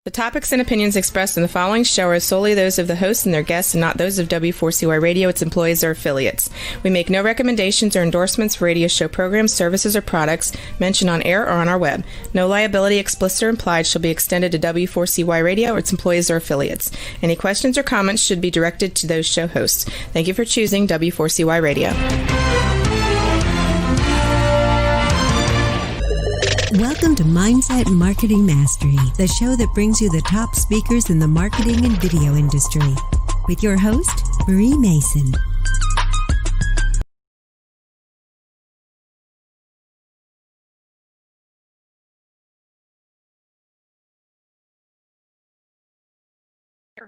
The topics and opinions expressed in the following show are solely those of the host and their guests and not those of W4CY Radio, its employees, or affiliates. We make no recommendations or endorsements for radio show programs, services, or products mentioned on air or on our web. No liability, explicit or implied, shall be extended to W4CY Radio or its employees or affiliates. Any questions or comments should be directed to those show hosts. Thank you for choosing W4CY Radio. Welcome to Mindset Marketing Mastery, the show that brings you the top speakers in the marketing and video industry. With your host, Marie Mason.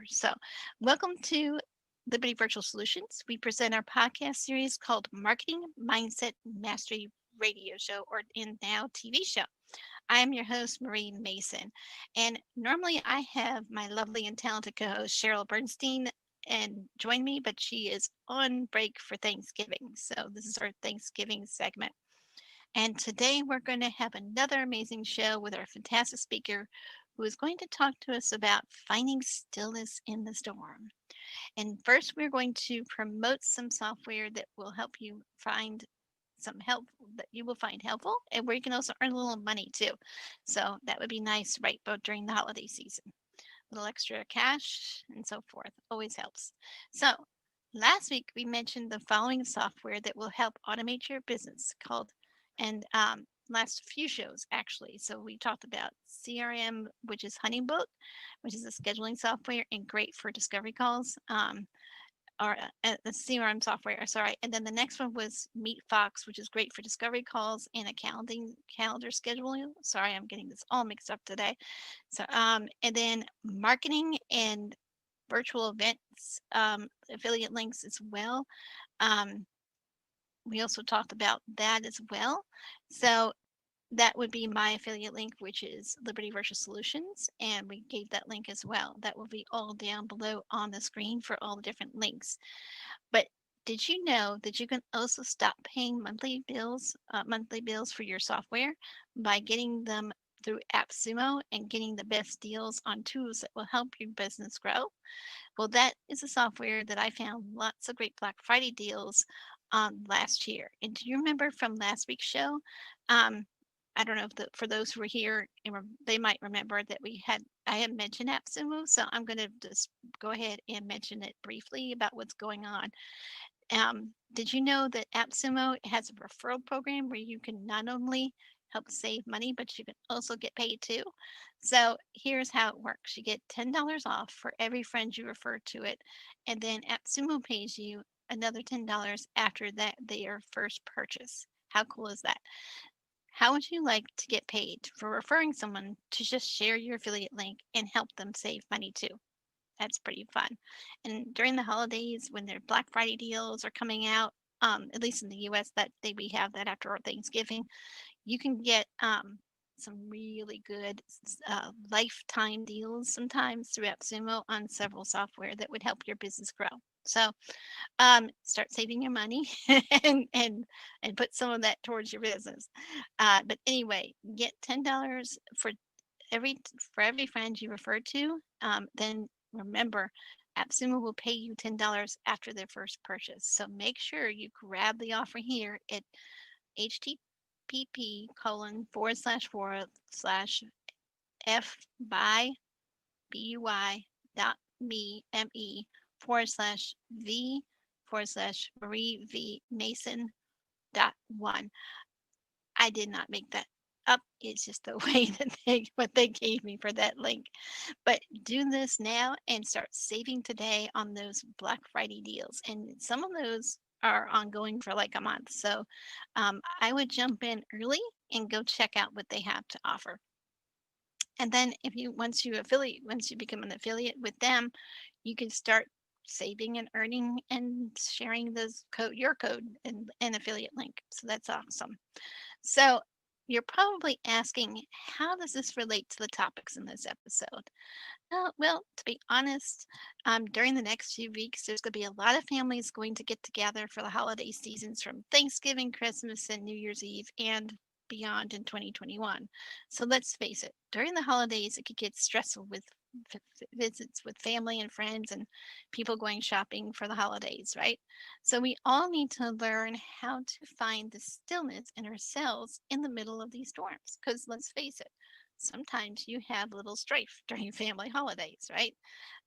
So, welcome to Liberty Virtual Solutions. We present our podcast series called Marketing Mindset Mastery Radio Show, or in now TV show. I am your host, Marie Mason, and normally I have my lovely and talented co-host, Sheryl Berstein, and join me, but she is on break for Thanksgiving. So this is our Thanksgiving segment. And today we're going to have another amazing show with our fantastic speaker who is going to talk to us about finding stillness in the storm. And first, we're going to promote some software that will help you find some help that you will find helpful, and where you can also earn a little money too. So that would be nice, right? But during the holiday season, a little extra cash and so forth always helps. So last week we mentioned the following software that will help automate your business called, and last few shows actually. So we talked about CRM, which is Honeybook, which is a scheduling software and great for discovery calls. Or the CRM software, sorry. And then the next one was Meet Fox, which is great for discovery calls and a calendar scheduling. Sorry, I'm getting this all mixed up today. So, and then marketing and virtual events, affiliate links as well. We also talked about that as well. So that would be my affiliate link, which is Liberty Virtual Solutions, and we gave that link as well. That will be all down below on the screen for all the different links. But did you know that you can also stop paying monthly bills for your software by getting them through AppSumo and getting the best deals on tools that will help your business grow? Well, that is a software that I found lots of great Black Friday deals on last year. And do you remember from last week's show? I don't know if for those who were here, they might remember that I had mentioned AppSumo, so I'm going to just go ahead and mention it briefly about what's going on. Did you know that AppSumo has a referral program where you can not only help save money, but you can also get paid too? So here's how it works. You get $10 off for every friend you refer to it, and then AppSumo pays you another $10 after their first purchase. How cool is that? How would you like to get paid for referring someone to just share your affiliate link and help them save money too? That's pretty fun. And during the holidays, when their Black Friday deals are coming out, at least in the US, we have that after our Thanksgiving, you can get some really good lifetime deals sometimes through AppSumo on several software that would help your business grow. So start saving your money and put some of that towards your business. But anyway, get $10 for every friend you refer to. Then remember, AppSumo will pay you $10 after their first purchase. So make sure you grab the offer here at http://f.buy.me/v/Marie-V-Mason.1. I did not make that up. It's just the way that what they gave me for that link. But do this now and start saving today on those Black Friday deals. And some of those are ongoing for like a month. So I would jump in early and go check out what they have to offer. And then once you become an affiliate with them, you can start saving and earning and sharing your code and affiliate link. So that's awesome. So you're probably asking, how does this relate to the topics in this episode? Well, to be honest, during the next few weeks, there's going to be a lot of families going to get together for the holiday seasons from Thanksgiving, Christmas, and New Year's Eve. And beyond in 2021. So let's face it, during the holidays, it could get stressful with visits with family and friends and people going shopping for the holidays, right? So we all need to learn how to find the stillness in ourselves in the middle of these storms. Because let's face it, sometimes you have little strife during family holidays, right?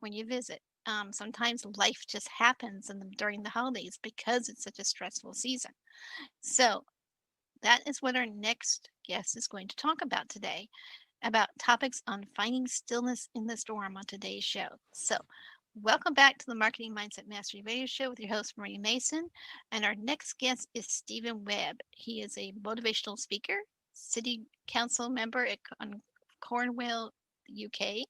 When you visit. Sometimes life just happens during the holidays because it's such a stressful season. So that is what our next guest is going to talk about today, about topics on finding stillness in the storm on today's show. So, welcome back to the Marketing Mindset Mastery Radio Show with your host, Marie Mason. And our next guest is Stephen Webb. He is a motivational speaker, city council member on Cornwall, UK,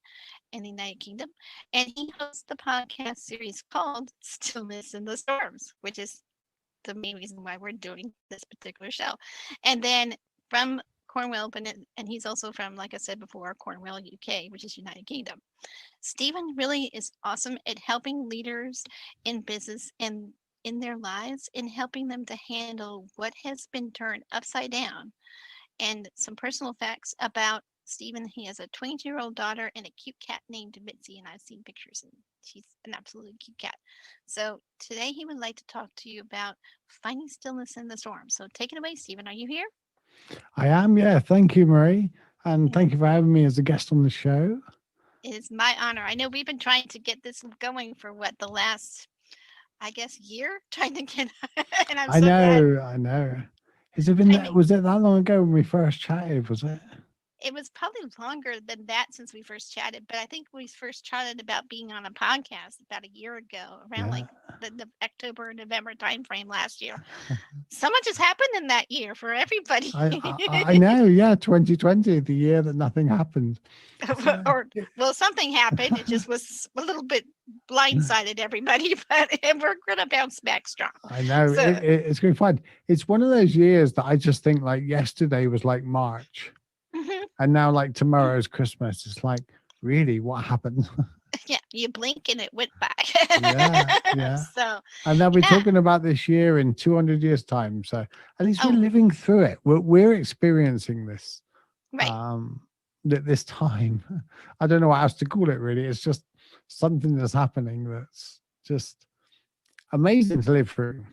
in the United Kingdom. And he hosts the podcast series called Stillness in the Storms, which is the main reason why we're doing this particular show. And then from Cornwall, and he's also from, like I said before, Cornwall, UK, which is United Kingdom. Stephen really is awesome at helping leaders in business and in their lives, in helping them to handle what has been turned upside down. And some personal facts about Stephen: he has a 22-year-old daughter and a cute cat named Mitzi, and I've seen pictures, and she's an absolutely cute cat. So today he would like to talk to you about finding stillness in the storm. So take it away, Stephen. Are you here? I am, yeah. Thank you, Marie. And thank you for having me as a guest on the show. It is my honor. I know we've been trying to get this going for the last, I guess, year, trying to get, and I'm so glad. I know. Was it that long ago when we first chatted, was it? It was probably longer than that since we first chatted, but I think we first chatted about being on a podcast about a year ago, around like the October, November timeframe last year. So much has happened in that year for everybody. I know, yeah, 2020, the year that nothing happened. Well, something happened. It just was a little bit blindsided everybody, but we're going to bounce back strong. I know, so, it's going to be fun. It's one of those years that I just think like yesterday was like March. Mm-hmm. And now like tomorrow's Christmas. It's like, really, what happened? Yeah, you blink and it went by. Yeah. So, and they'll be talking about this year in 200 years time. So at least we're living through it. We're experiencing this. Right. This time. I don't know what else to call it, really. It's just something that's happening that's just amazing to live through.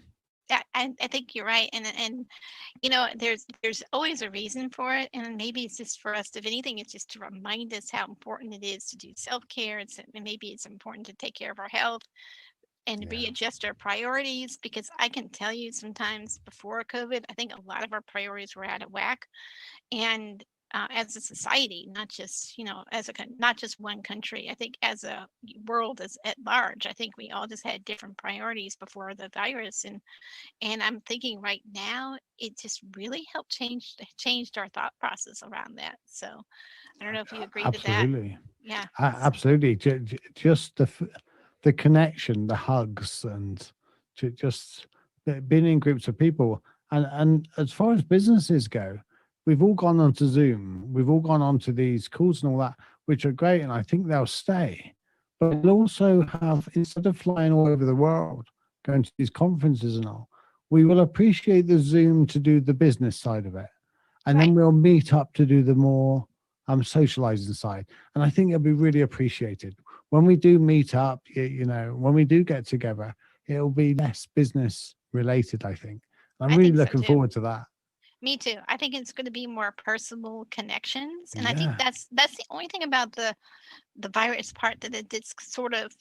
Yeah, I think you're right, and you know, there's always a reason for it, and maybe it's just for us. If anything, it's just to remind us how important it is to do self-care. And maybe it's important to take care of our health and readjust our priorities. Because I can tell you, sometimes before COVID, I think a lot of our priorities were out of whack, and as a society, not just not just one country. I think as a world as at large, I think we all just had different priorities before the virus, and I'm thinking right now it just really helped changed our thought process around that. So I don't know if you agree with that. Yeah, absolutely. Just the connection, the hugs, and just being in groups of people, and as far as businesses go, we've all gone onto Zoom. We've all gone onto these calls and all that, which are great, and I think they'll stay. But we'll also have, instead of flying all over the world, going to these conferences and all, we will appreciate the Zoom to do the business side of it. And then we'll meet up to do the more socializing side. And I think it'll be really appreciated. When we do meet up, when we do get together, it'll be less business related, I think. I'm really looking forward to that. Me too. I think it's going to be more personal connections, and I think that's the only thing about the virus part, that it's sort of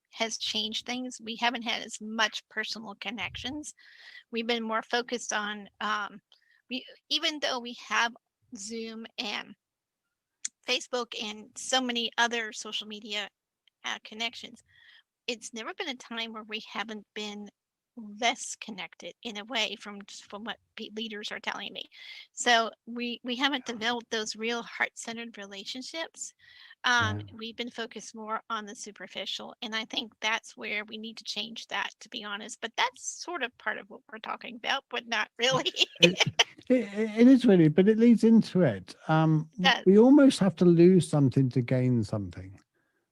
has changed things. We haven't had as much personal connections. We've been more focused on even though we have Zoom and Facebook and so many other social media connections, it's never been a time where we haven't been less connected in a way, from what leaders are telling me. So we haven't developed those real heart-centered relationships. We've been focused more on the superficial, and I think that's where we need to change that, to be honest. But that's sort of part of what we're talking about, but not really. It is really, but it leads into it. We almost have to lose something to gain something.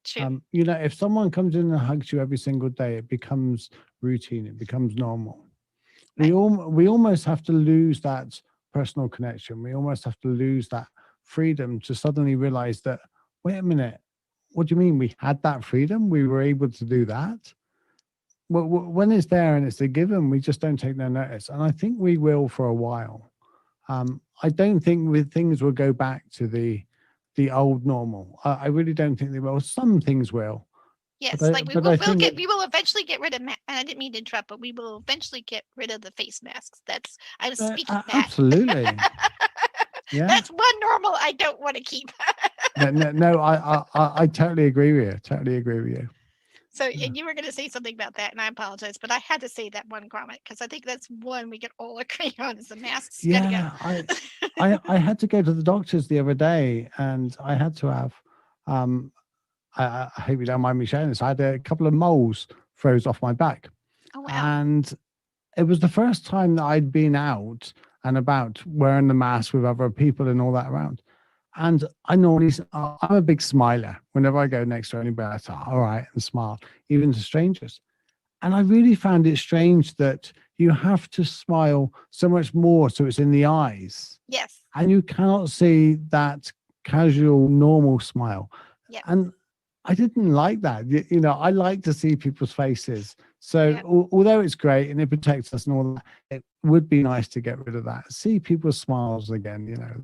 True. If someone comes in and hugs you every single day, it becomes routine, it becomes normal. Right. We almost have to lose that personal connection. We almost have to lose that freedom to suddenly realize that, wait a minute, what do you mean we had that freedom? We were able to do that? Well, when it's there and it's a given, we just don't take no notice. And I think we will for a while. I don't think things will go back to the old normal. I really don't think they will. Some things will. Yes, But like we will eventually get rid of, and I didn't mean to interrupt, but we will eventually get rid of the face masks. I was speaking that. Absolutely. Yeah. That's one normal I don't want to keep. No, I totally agree with you. So, and you were going to say something about that, and I apologize, but I had to say that one comment because I think that's one we can all agree on is the masks. Yeah, I had to go to the doctors the other day, and I had to have, I hope you don't mind me sharing this, I had a couple of moles froze off my back. Oh, wow. And it was the first time that I'd been out and about wearing the mask with other people and all that around. And I'm a big smiler. Whenever I go next to anybody, I say, all right, and smile, even to strangers. And I really found it strange that you have to smile so much more so it's in the eyes. Yes. And you cannot see that casual, normal smile. Yeah. And I didn't like that. You know, I like to see people's faces. So although it's great and it protects us and all that, it would be nice to get rid of that. See people's smiles again, you know.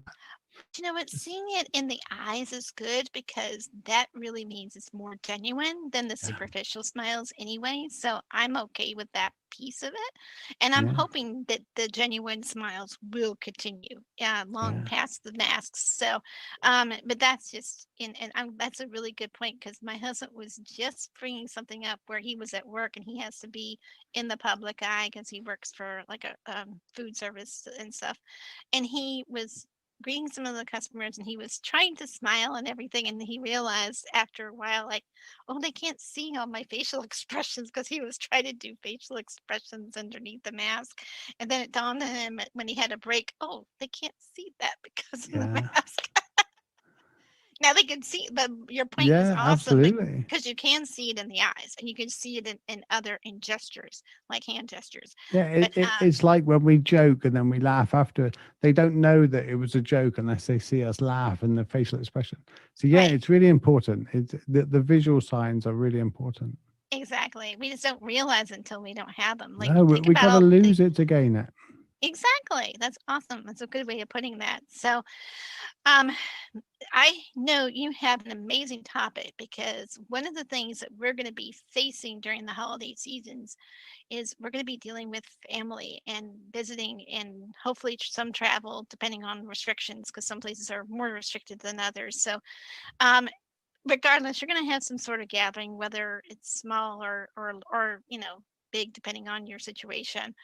You know what? Seeing it in the eyes is good because that really means it's more genuine than the superficial smiles anyway. So I'm okay with that piece of it. And I'm hoping that the genuine smiles will continue long past the masks. So, but that's just, that's a really good point because my husband was just bringing something up where he was at work and he has to be in the public eye because he works for like a food service and stuff. And he was greeting some of the customers and he was trying to smile and everything, and he realized after a while, like, oh, they can't see all my facial expressions because he was trying to do facial expressions underneath the mask. And then it dawned on him when he had a break, oh, they can't see that because of the mask. Now they can see, but your point is awesome because you can see it in the eyes and you can see it in gestures, like hand gestures. Yeah, it's like when we joke and then we laugh after. They don't know that it was a joke unless they see us laugh and the facial expression. So it's really important. The visual signs are really important. Exactly. We just don't realize it until we don't have them. Like, no, we got to lose it to gain it. Exactly. That's awesome. That's a good way of putting that. So, I know you have an amazing topic because one of the things that we're going to be facing during the holiday seasons is we're going to be dealing with family and visiting and hopefully some travel depending on restrictions because some places are more restricted than others. So, regardless, you're going to have some sort of gathering, whether it's small or big, depending on your situation.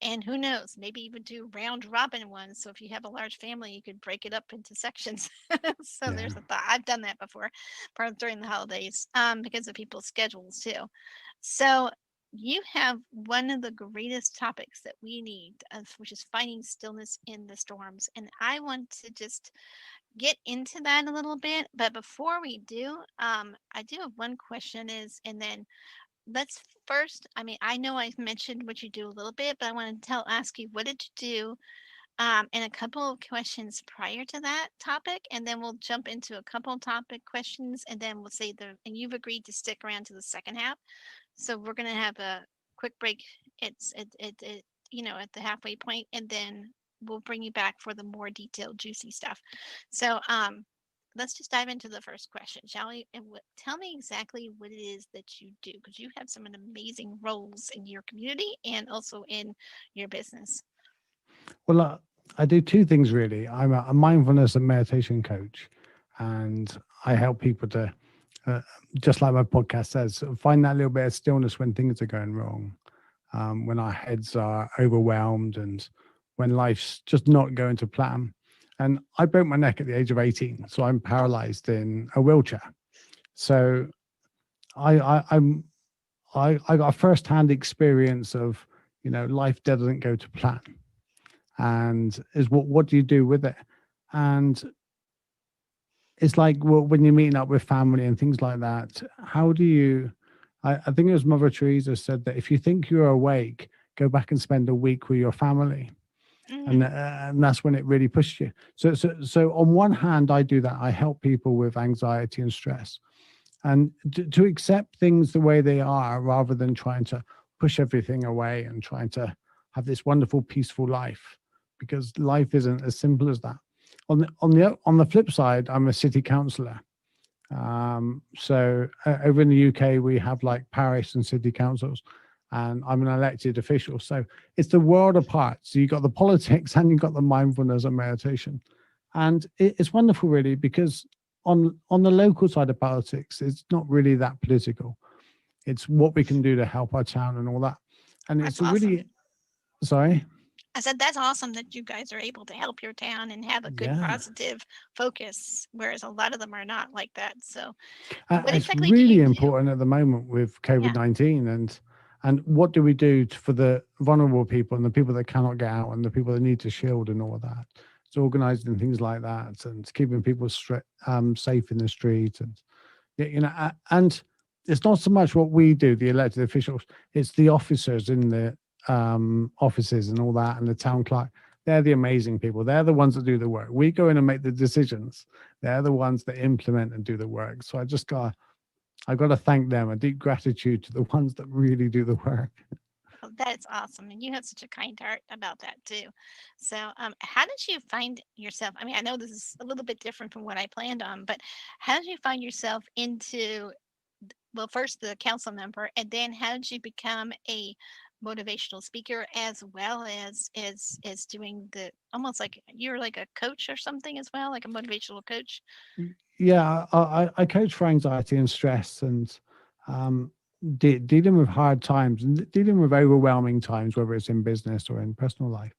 And who knows, maybe even do round robin ones. So if you have a large family, you could break it up into sections. So there's a thought. I've done that before, during the holidays, because of people's schedules too. So you have one of the greatest topics that we need, which is finding stillness in the storms. And I want to just get into that a little bit. But before we do, I do have one question and then let's first, I know I've mentioned what you do a little bit, but I want to ask you, what did you do? And a couple of questions prior to that topic, and then we'll jump into a couple of topic questions, and then we'll say and you've agreed to stick around to the second half. So we're going to have a quick break. It's at the halfway point, and then we'll bring you back for the more detailed, juicy stuff. So, let's just dive into the first question, shall we? And tell me exactly what it is that you do, because you have some amazing roles in your community and also in your business. Well, I do two things really. I'm a mindfulness and meditation coach, and I help people to, just like my podcast says, find that little bit of stillness when things are going wrong, when our heads are overwhelmed and when life's just not going to plan. And I broke my neck at the age of 18, so I'm paralyzed in a wheelchair. So I got a first-hand experience of, life doesn't go to plan. And is what do you do with it? And it's like when you're meeting up with family and things like that, how do you, I think it was Mother Teresa said that if you think you're awake, go back and spend a week with your family. And that's when it really pushes you. So on one hand, I do that. I help people with anxiety and stress, and to accept things the way they are, rather than trying to push everything away and trying to have this wonderful, peaceful life, because life isn't as simple as that. On the flip side, I'm a city councillor. So over in the UK, we have like parish and city councils, and I'm an elected official. So it's the world apart. So you've got the politics and you've got the mindfulness and meditation. And it's wonderful, really, because on the local side of politics, it's not really that political. It's what we can do to help our town and all that. And That's it's awesome. really, sorry? I said, that's awesome that you guys are able to help your town and have a good positive focus, whereas a lot of them are not like that. So what it's exactly do really you do? important at the moment with COVID-19 and what do we do for the vulnerable people and the people that cannot get out and the people that need to shield and all of that. It's organizing things like that and keeping people safe in the street. And, you know, and it's not so much what we do, the elected officials, it's the officers in the offices and all that, and the town clerk. They're the amazing people. They're the ones that do the work. We go in and make the decisions. They're the ones that implement and do the work. So I've got to thank them. A deep gratitude to the ones that really do the work. Well, that's awesome. And you have such a kind heart about that too. So how did you find yourself? I mean, I know this is a little bit different from what I planned on, but how did you find yourself into, well, first the council member, and then how did you become a motivational speaker, as well as doing the, almost like you're like a coach or something as well, like a motivational coach? Yeah, I coach for anxiety and stress, and dealing with hard times and dealing with overwhelming times, whether it's in business or in personal life.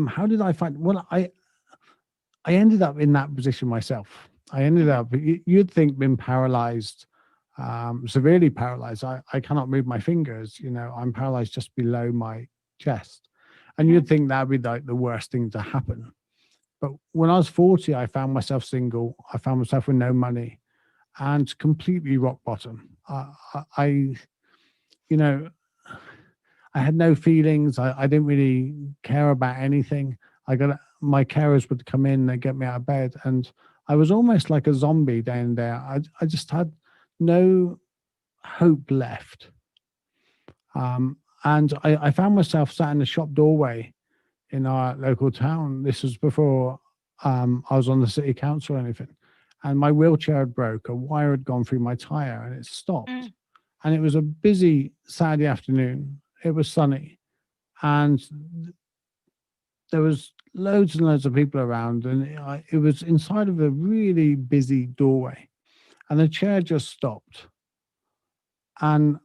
How did I find? Well, I ended up in that position myself. I ended up, you'd think, being paralyzed, severely paralyzed. I cannot move my fingers. You know, I'm paralyzed just below my chest, and you'd think that'd be like the worst thing to happen. But when I was 40, I found myself single. I found myself with no money and completely rock bottom. I had no feelings. I didn't really care about anything. My carers would come in, they'd get me out of bed, and I was almost like a zombie day in, day out. I just had no hope left. And I found myself sat in the shop doorway in our local town. This was before I was on the city council or anything. And my wheelchair had broke, a wire had gone through my tire and it stopped. And it was a busy Saturday afternoon. It was sunny. And there was loads and loads of people around. And it was inside of a really busy doorway. And the chair just stopped. And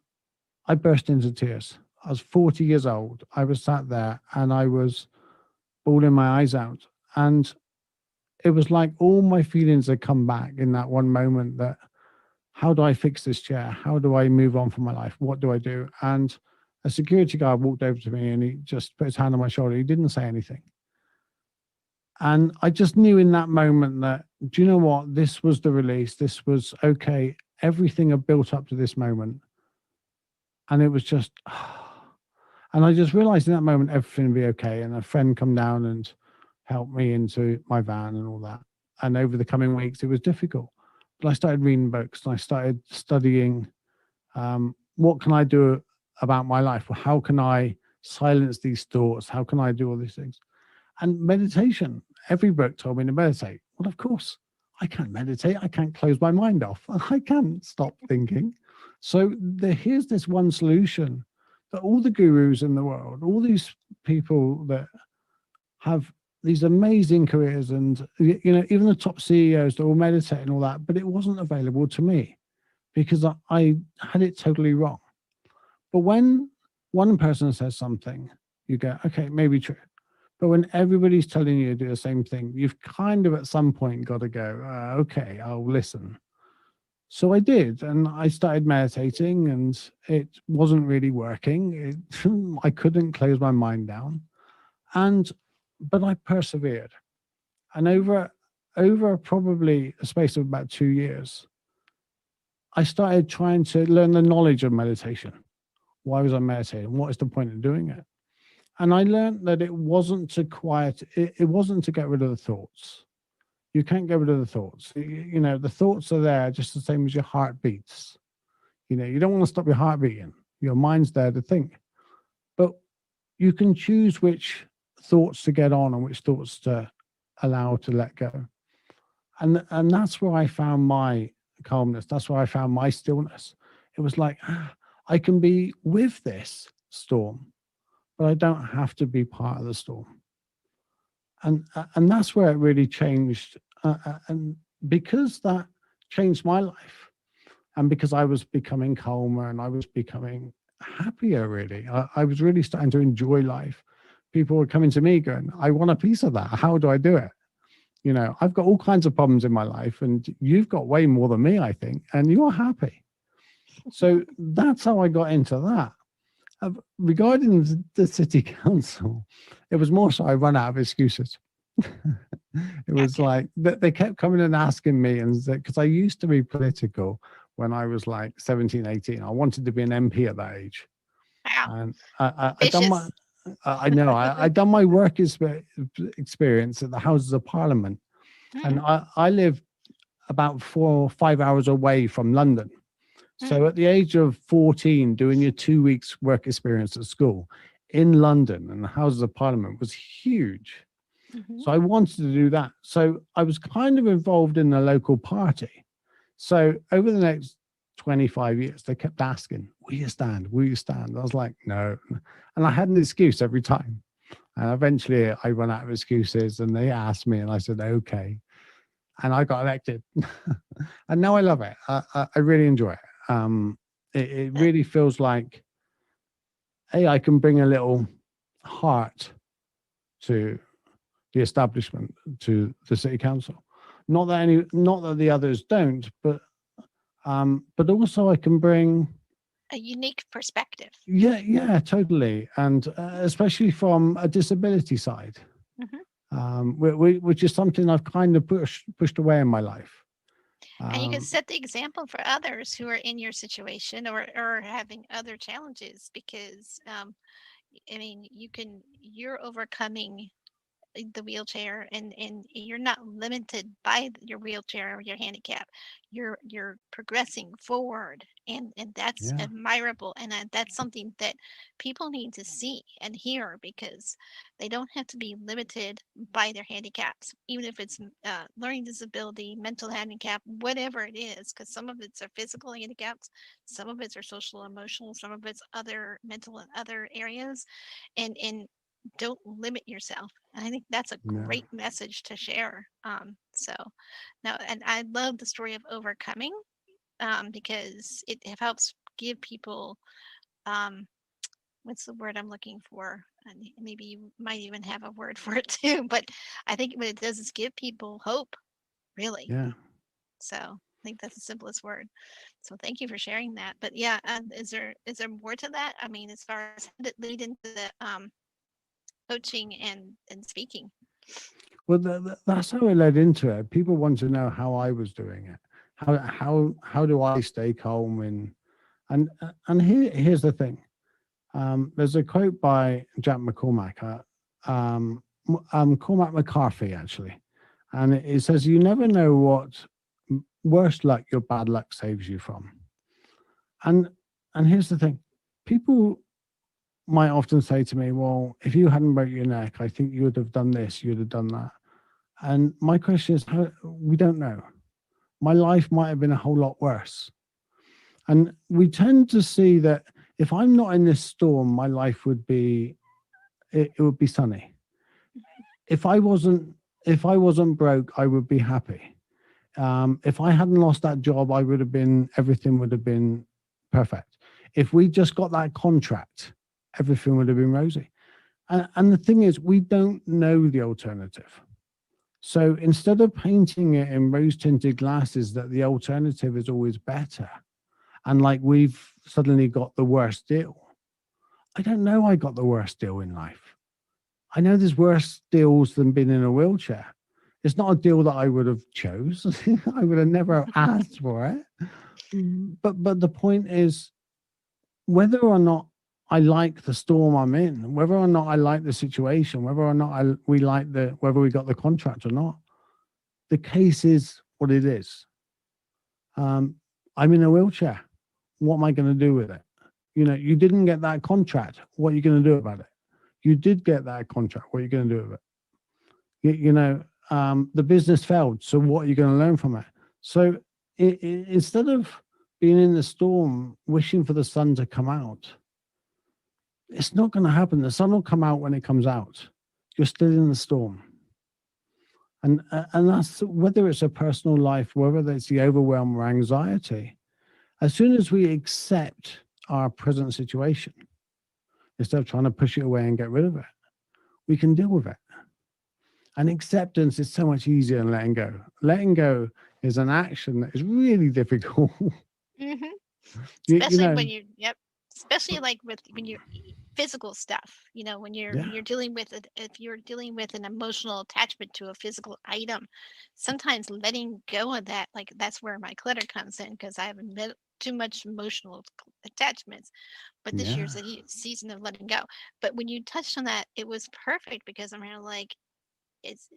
I burst into tears. I was 40 years old. I was sat there and I was bawling my eyes out. And it was like all my feelings had come back in that one moment, that how do I fix this chair? How do I move on from my life? What do I do? And a security guard walked over to me and he just put his hand on my shoulder. He didn't say anything. And I just knew in that moment that, do you know what? This was the release. This was okay. Everything had built up to this moment. And it was just, and I just realized in that moment, everything would be okay. And a friend come down and helped me into my van and all that. And over the coming weeks, it was difficult. But I started reading books and I started studying, what can I do about my life? Well, how can I silence these thoughts? How can I do all these things? And meditation, every book told me to meditate. Well, of course, I can't meditate. I can't close my mind off. I can't stop thinking. So here's this one solution that all the gurus in the world, all these people that have these amazing careers and, you know, even the top CEOs that will meditate and all that, but it wasn't available to me because I had it totally wrong. But when one person says something, you go, okay, maybe true. But when everybody's telling you to do the same thing, you've kind of at some point got to go, okay, I'll listen. So I did, and I started meditating, and it wasn't really working. I couldn't close my mind down, but I persevered. And over probably a space of about 2 years, I started trying to learn the knowledge of meditation. Why was I meditating? What is the point of doing it? And I learned that it wasn't to quiet, it wasn't to get rid of the thoughts. You can't get rid of the thoughts. You know, the thoughts are there just the same as your heart beats. You know, you don't want to stop your heart beating. Your mind's there to think. But you can choose which thoughts to get on and which thoughts to allow to let go. And that's where I found my calmness. That's where I found my stillness. It was like, I can be with this storm, but I don't have to be part of the storm. And that's where it really changed. And because that changed my life, and because I was becoming calmer and I was becoming happier, really, I was really starting to enjoy life. People were coming to me going, I want a piece of that. How do I do it? You know, I've got all kinds of problems in my life and you've got way more than me, I think, and you're happy. So that's how I got into that. Regarding the city council, it was more so I run out of excuses. It was like they kept coming and asking me, and because I used to be political when I was like 17, 18. I wanted to be an MP at that age. Wow. And I done my, I know, I done my work experience at the Houses of Parliament. And I live about 4 or 5 hours away from London. So at the age of 14, doing your 2 weeks work experience at school in London and the Houses of Parliament was huge. So I wanted to do that. So I was kind of involved in the local party. So over the next 25 years, they kept asking, will you stand? Will you stand? I was like, no. And I had an excuse every time. And eventually I ran out of excuses and they asked me and I said, okay. And I got elected. And now I love it. I really enjoy it. It really feels like, hey, I can bring a little heart to the establishment, to the city council. Not that the others don't, but also I can bring a unique perspective. Yeah, totally, and especially from a disability side, which is something I've kind of pushed away in my life. And you can set the example for others who are in your situation or having other challenges, because I mean, you're overcoming the wheelchair and you're not limited by your wheelchair or your handicap. You're progressing forward, and that's admirable, and that's something that people need to see and hear, because they don't have to be limited by their handicaps, even if it's learning disability, mental handicap, whatever it is, because some of it's are physical handicaps, some of it's are social, emotional, some of it's other mental and other areas, and don't limit yourself. And I think that's a great message to share. So now, and I love the story of overcoming, because it helps give people, what's the word I'm looking for? And maybe you might even have a word for it too, but I think what it does is give people hope, really. Yeah. So I think that's the simplest word. So thank you for sharing that. But yeah, is there more to that? I mean, as far as how did it lead into the coaching and speaking? Well, that's how it led into it. People want to know how I was doing it. How do I stay calm and here's the thing. There's a quote by Jack McCormack, Cormac McCarthy actually, and it says, "You never know what worse luck your bad luck saves you from." And here's the thing. People might often say to me, well, if you hadn't broke your neck, I think you would have done this, you'd have done that. And my question is, we don't know. My life might have been a whole lot worse. And we tend to see that if I'm not in this storm, my life would be, it would be sunny. If I wasn't broke, I would be happy. If I hadn't lost that job, everything would have been perfect. If we just got that contract, everything would have been rosy. And the thing is, we don't know the alternative. So instead of painting it in rose-tinted glasses that the alternative is always better, and like we've suddenly got the worst deal. I don't know I got the worst deal in life. I know there's worse deals than being in a wheelchair. It's not a deal that I would have chose. I would have never asked for it. But the point is, whether or not I like the storm I'm in, whether or not I like the situation, whether or not whether we got the contract or not. The case is what it is. I'm in a wheelchair. What am I going to do with it? You didn't get that contract. What are you going to do about it? You did get that contract. What are you going to do with it? The business failed. So what are you going to learn from it? So instead of being in the storm, wishing for the sun to come out, it's not going to happen. The sun will come out when it comes out. You're still in the storm. And that's whether it's a personal life, whether it's the overwhelm or anxiety. As soon as we accept our present situation, instead of trying to push it away and get rid of it, we can deal with it. And acceptance is so much easier than letting go. Letting go is an action that is really difficult. Mm-hmm. Especially when you're, especially like when you're physical stuff, when you're dealing with it, if you're dealing with an emotional attachment to a physical item, sometimes letting go of that, like that's where my clutter comes in, because I have too much emotional attachments. But this year's a season of letting go. But when you touched on that, it was perfect, because I'm really like, it's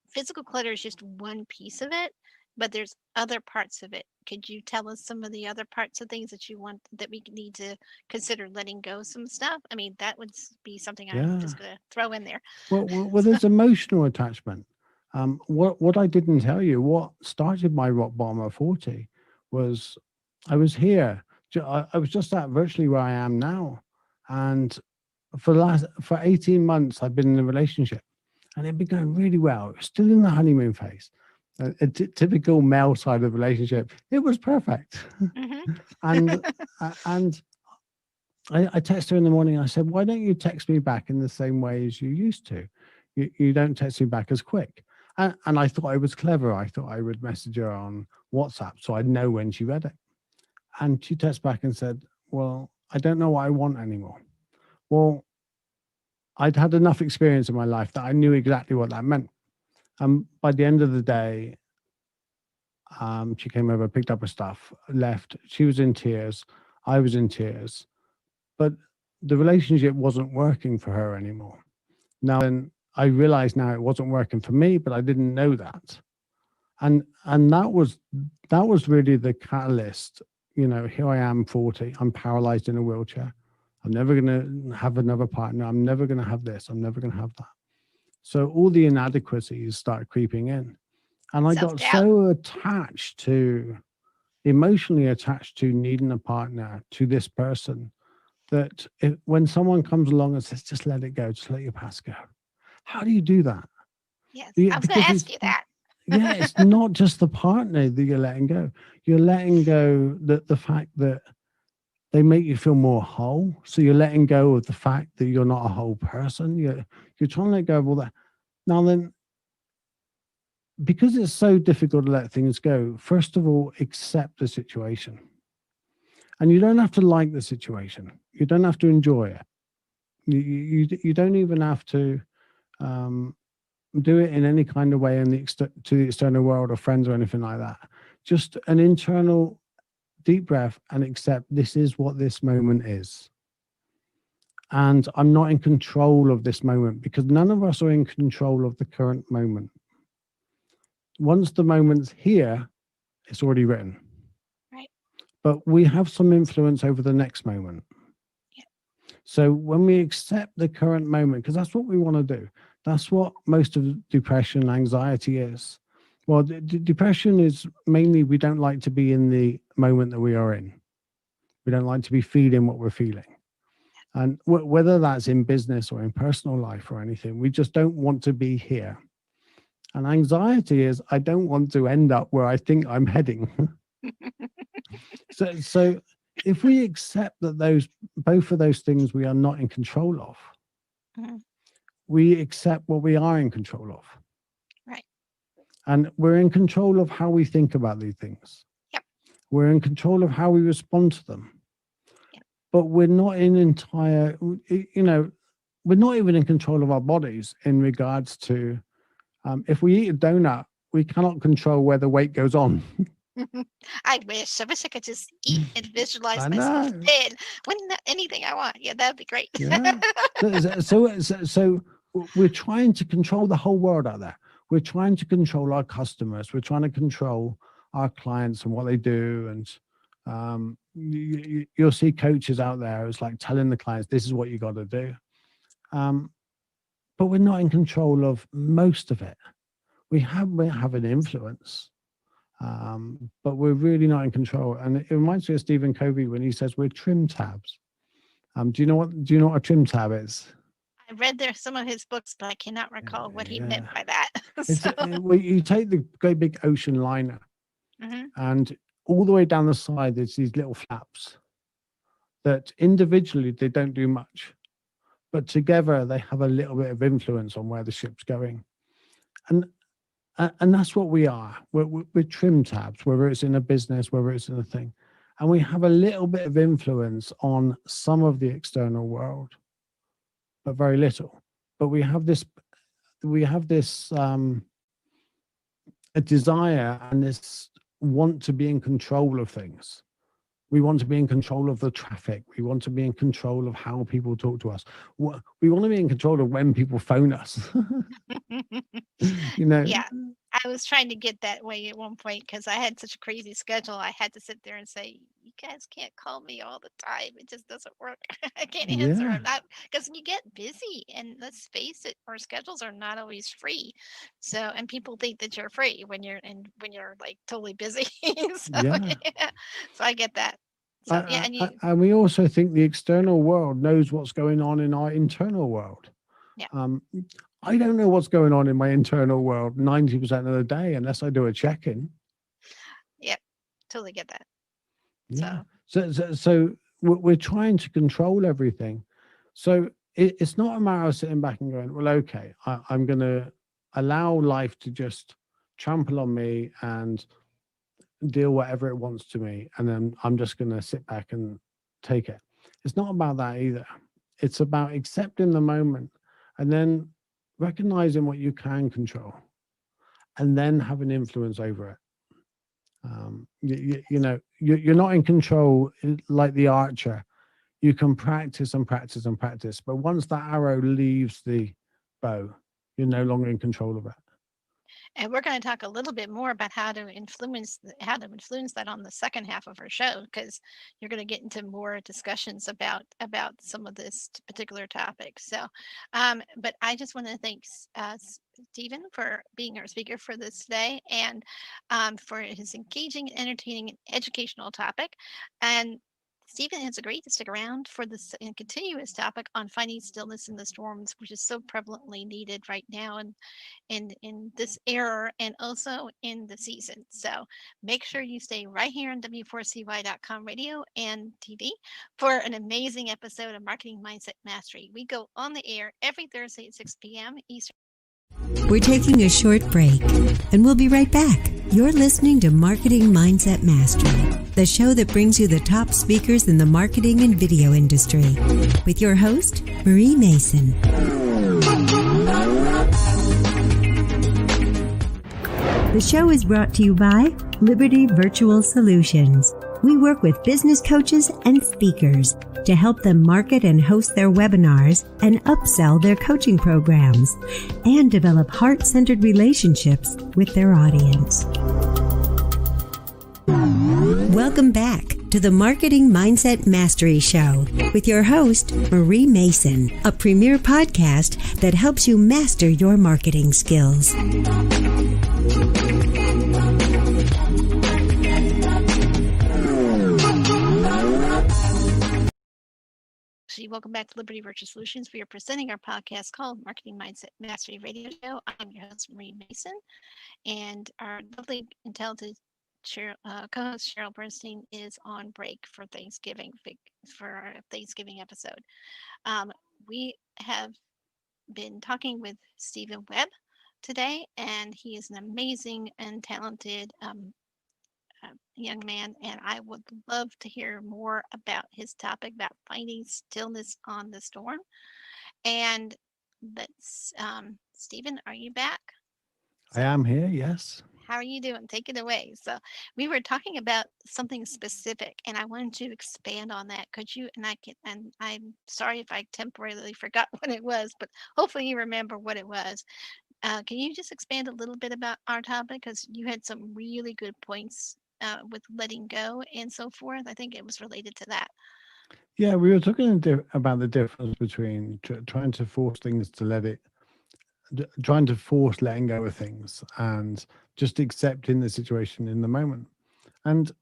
physical clutter is just one piece of it, but there's other parts of it. Could you tell us some of the other parts of things that you want, that we need to consider letting go some stuff? I mean, that would be something I'm just going to throw in there. Well, there's emotional attachment. What I didn't tell you, what started my rock bottom of 40 was I was here. I was just at virtually where I am now. And for 18 months, I've been in a relationship, and it'd been going really well. It was still in the honeymoon phase. A typical male side of the relationship. It was perfect. Mm-hmm. and I texted her in the morning. I said, why don't you text me back in the same way as you used to? You don't text me back as quick. And I thought I was clever. I thought I would message her on WhatsApp so I'd know when she read it. And she texted back and said, well, I don't know what I want anymore. Well, I'd had enough experience in my life that I knew exactly what that meant. By the end of the day, she came over, picked up her stuff, left. She was in tears. I was in tears. But the relationship wasn't working for her anymore. Now, then I realized now it wasn't working for me, but I didn't know that. And that was really the catalyst. Here I am, 40. I'm paralyzed in a wheelchair. I'm never going to have another partner. I'm never going to have this. I'm never going to have that. So all the inadequacies start creeping in. And I got so emotionally attached to needing a partner, to this person, that when someone comes along and says, just let it go, just let your past go. How do you do that? Yes, I was going to ask you that. It's not just the partner that you're letting go. You're letting go the fact that they make you feel more whole. So you're letting go of the fact that you're not a whole person. You're trying to let go of all that. Now then, because it's so difficult to let things go, first of all, accept the situation. And you don't have to like the situation. You don't have to enjoy it. You don't even have to do it in any kind of way to the external world or friends or anything like that. Just an internal deep breath and accept this is what this moment is. And I'm not in control of this moment, because none of us are in control of the current moment. Once the moment's here, it's already written. Right. But we have some influence over the next moment. Yeah. So when we accept the current moment, because that's what we want to do. That's what most of depression, anxiety is. Well, depression is mainly we don't like to be in the moment that we are in. We don't like to be feeling what we're feeling. And whether that's in business or in personal life or anything, we just don't want to be here. And anxiety is, I don't want to end up where I think I'm heading. So if we accept that both of those things we are not in control of, mm-hmm. we accept what we are in control of. Right. And we're in control of how we think about these things. Yep. We're in control of how we respond to them. Yep. But we're not we're not even in control of our bodies in regards to, if we eat a donut, we cannot control where the weight goes on. I wish. I wish I could just eat and visualize I myself know. dead. Wouldn't that anything I want? Yeah, that'd be great. Yeah. So we're trying to control the whole world out there. We're trying to control our customers. We're trying to control our clients and what they do. And you'll see coaches out there. It's like telling the clients, this is what you got to do. But we're not in control of most of it. We have an influence, but we're really not in control. And it reminds me of Stephen Covey when he says we're trim tabs. Do you know what a trim tab is? I read some of his books, but I cannot recall what he meant by that. Well, you take the great big ocean liner, and all the way down the side, there's these little flaps that individually they don't do much, but together they have a little bit of influence on where the ship's going. And that's what we are. We're trim tabs, whether it's in a business, whether it's in a thing. And we have a little bit of influence on some of the external world, but very little. But we have this a desire and this want to be in control of things. We want to be in control of the traffic. We want to be in control of how people talk to us. We want to be in control of when people phone us. Yeah, I was trying to get that way at one point because I had such a crazy schedule. I had to sit there and say, you guys can't call me all the time. It just doesn't work. I can't answer. I'm not, because you get busy, and let's face it, our schedules are not always free. So, and people think that you're free when you're like totally busy. So I get that. So and we also think the external world knows what's going on in our internal world. Yeah. I don't know what's going on in my internal world 90% of the day unless I do a check-in. Yep, totally get that. Yeah. So we're trying to control everything. So it's not a matter of sitting back and going, well, okay, I'm going to allow life to just trample on me and deal whatever it wants to me, and then I'm just going to sit back and take it. It's not about that either. It's about accepting the moment and then recognizing what you can control and then having influence over it. You're not in control like the archer. You can practice and practice and practice, but once that arrow leaves the bow, you're no longer in control of it. And we're going to talk a little bit more about how to influence that on the second half of our show, because you're going to get into more discussions about some of this particular topic. So, but I just want to thank Stephen for being our speaker for this today, and for his engaging, entertaining, and educational topic. And Stephen has agreed to stick around for this continuous topic on finding stillness in the storms, which is so prevalently needed right now in this era and also in the season. So make sure you stay right here on W4CY.com radio and TV for an amazing episode of Marketing Mindset Mastery. We go on the air every Thursday at 6 p.m. Eastern. We're taking a short break, and we'll be right back. You're listening to Marketing Mindset Mastery, the show that brings you the top speakers in the marketing and video industry, with your host, Marie Mason. The show is brought to you by Liberty Virtual Solutions. We work with business coaches and speakers to help them market and host their webinars and upsell their coaching programs and develop heart-centered relationships with their audience. Welcome back to the Marketing Mindset Mastery Show with your host, Marie Mason, a premier podcast that helps you master your marketing skills. Welcome back to Liberty Virtual Solutions. We are presenting our podcast called Marketing Mindset Mastery Radio Show. I'm your host, Marie Mason, and our lovely and talented co-host Sheryl Berstein is on break for Thanksgiving, for our Thanksgiving episode. We have been talking with Stephen Webb today, and he is an amazing and talented young man, and I would love to hear more about his topic about finding stillness on the storm. And let's, Stephen, are you back? I am here, yes. how are you doing? Take it away. So we were talking about something specific, and I wanted to expand on that. Could you? And I'm sorry if I temporarily forgot what it was, but hopefully you remember what it was. Can you just expand a little bit about our topic? Because you had some really good points with letting go and so forth. I think it was related to that. Yeah, we were talking about the difference between trying to force things to trying to force letting go of things and just accepting the situation in the moment. And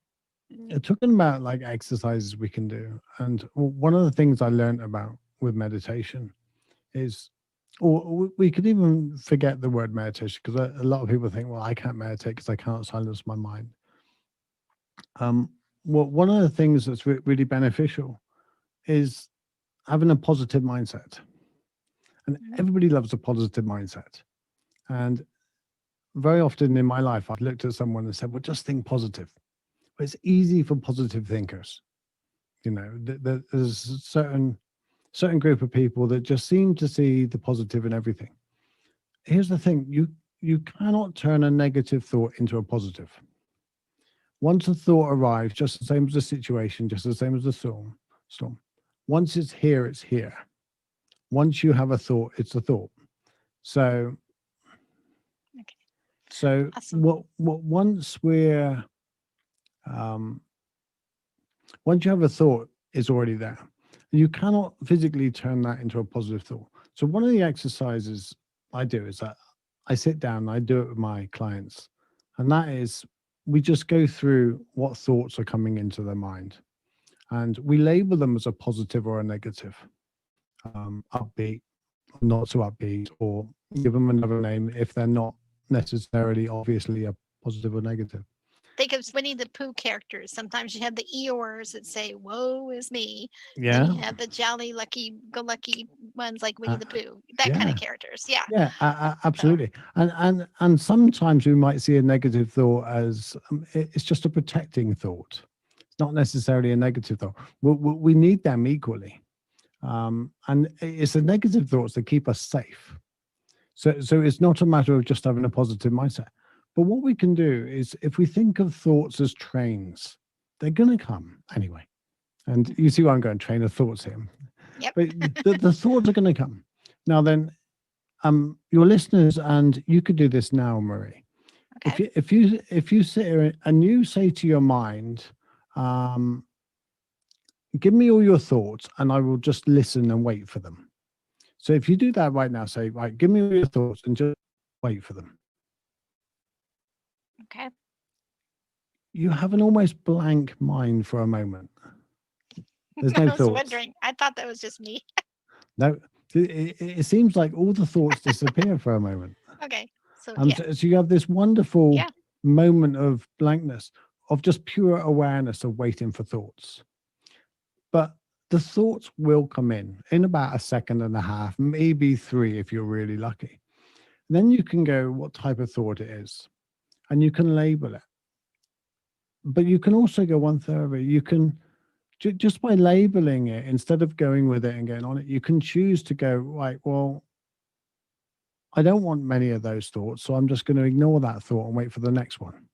talking about like exercises we can do. And one of the things I learned about with meditation is, or we could even forget the word meditation, because a lot of people think, well, I can't meditate because I can't silence my mind. Well, one of the things that's really beneficial is having a positive mindset. And everybody loves a positive mindset. And very often in my life, I've looked at someone and said, well, just think positive. But it's easy for positive thinkers. You know, there's a certain group of people that just seem to see the positive in everything. Here's the thing, you cannot turn a negative thought into a positive. Once a thought arrives, just the same as the situation, just the same as the storm. Once it's here, it's here. Once you have a thought, it's a thought. So, Okay. so Awesome. once once you have a thought, it's already there. You cannot physically turn that into a positive thought. So one of the exercises I do is that I sit down and I do it with my clients. And that is, we just go through what thoughts are coming into their mind. And we label them as a positive or a negative, upbeat, not so upbeat, or give them another name if they're not necessarily obviously a positive or negative. Think of Winnie the Pooh characters. Sometimes you have the Eeyores that say, woe is me. Yeah. Then you have the jolly, lucky-go-lucky ones like Winnie the Pooh. That kind of characters. Yeah. Yeah, absolutely. And sometimes we might see a negative thought as it's just a protecting thought. It's not necessarily a negative thought. We need them equally. And it's the negative thoughts that keep us safe. So it's not a matter of just having a positive mindset. But what we can do is, if we think of thoughts as trains, they're going to come anyway. And you see where I'm going, train of thoughts here. Yep. But the thoughts are going to come. Now then, your listeners, and you could do this now, Marie. Okay. If you sit here and you say to your mind, give me all your thoughts and I will just listen and wait for them. So if you do that right now, say, right, give me all your thoughts and just wait for them. Okay. You have an almost blank mind for a moment. There's no I was thoughts. wondering. I thought that was just me. No, it seems like all the thoughts disappear for a moment. Okay. So, So you have this wonderful Yeah. moment of blankness, of just pure awareness of waiting for thoughts. But the thoughts will come in about a second and a half, maybe 3 if you're really lucky. And then you can go what type of thought it is, and you can label it. But you can also go one further. You can, just by labeling it, instead of going with it and going on it, you can choose to go, right, well, I don't want many of those thoughts, so I'm just going to ignore that thought and wait for the next one.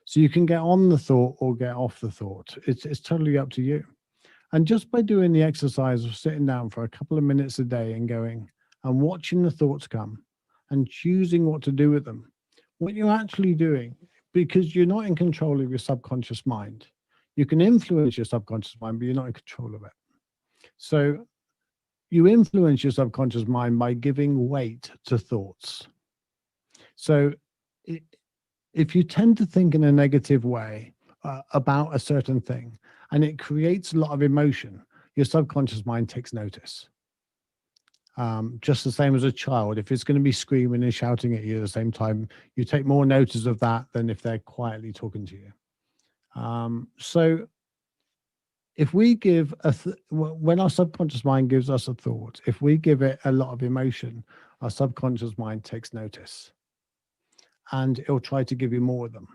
So you can get on the thought or get off the thought. It's totally up to you. And just by doing the exercise of sitting down for a couple of minutes a day and going and watching the thoughts come and choosing what to do with them, what you're actually doing, because you're not in control of your subconscious mind. You can influence your subconscious mind, but you're not in control of it. So you influence your subconscious mind by giving weight to thoughts. So if you tend to think in a negative way about a certain thing, and it creates a lot of emotion, your subconscious mind takes notice. Just the same as a child, if it's going to be screaming and shouting at you at the same time, you take more notice of that than if they're quietly talking to you. So if we give when our subconscious mind gives us a thought, if we give it a lot of emotion, our subconscious mind takes notice and it'll try to give you more of them.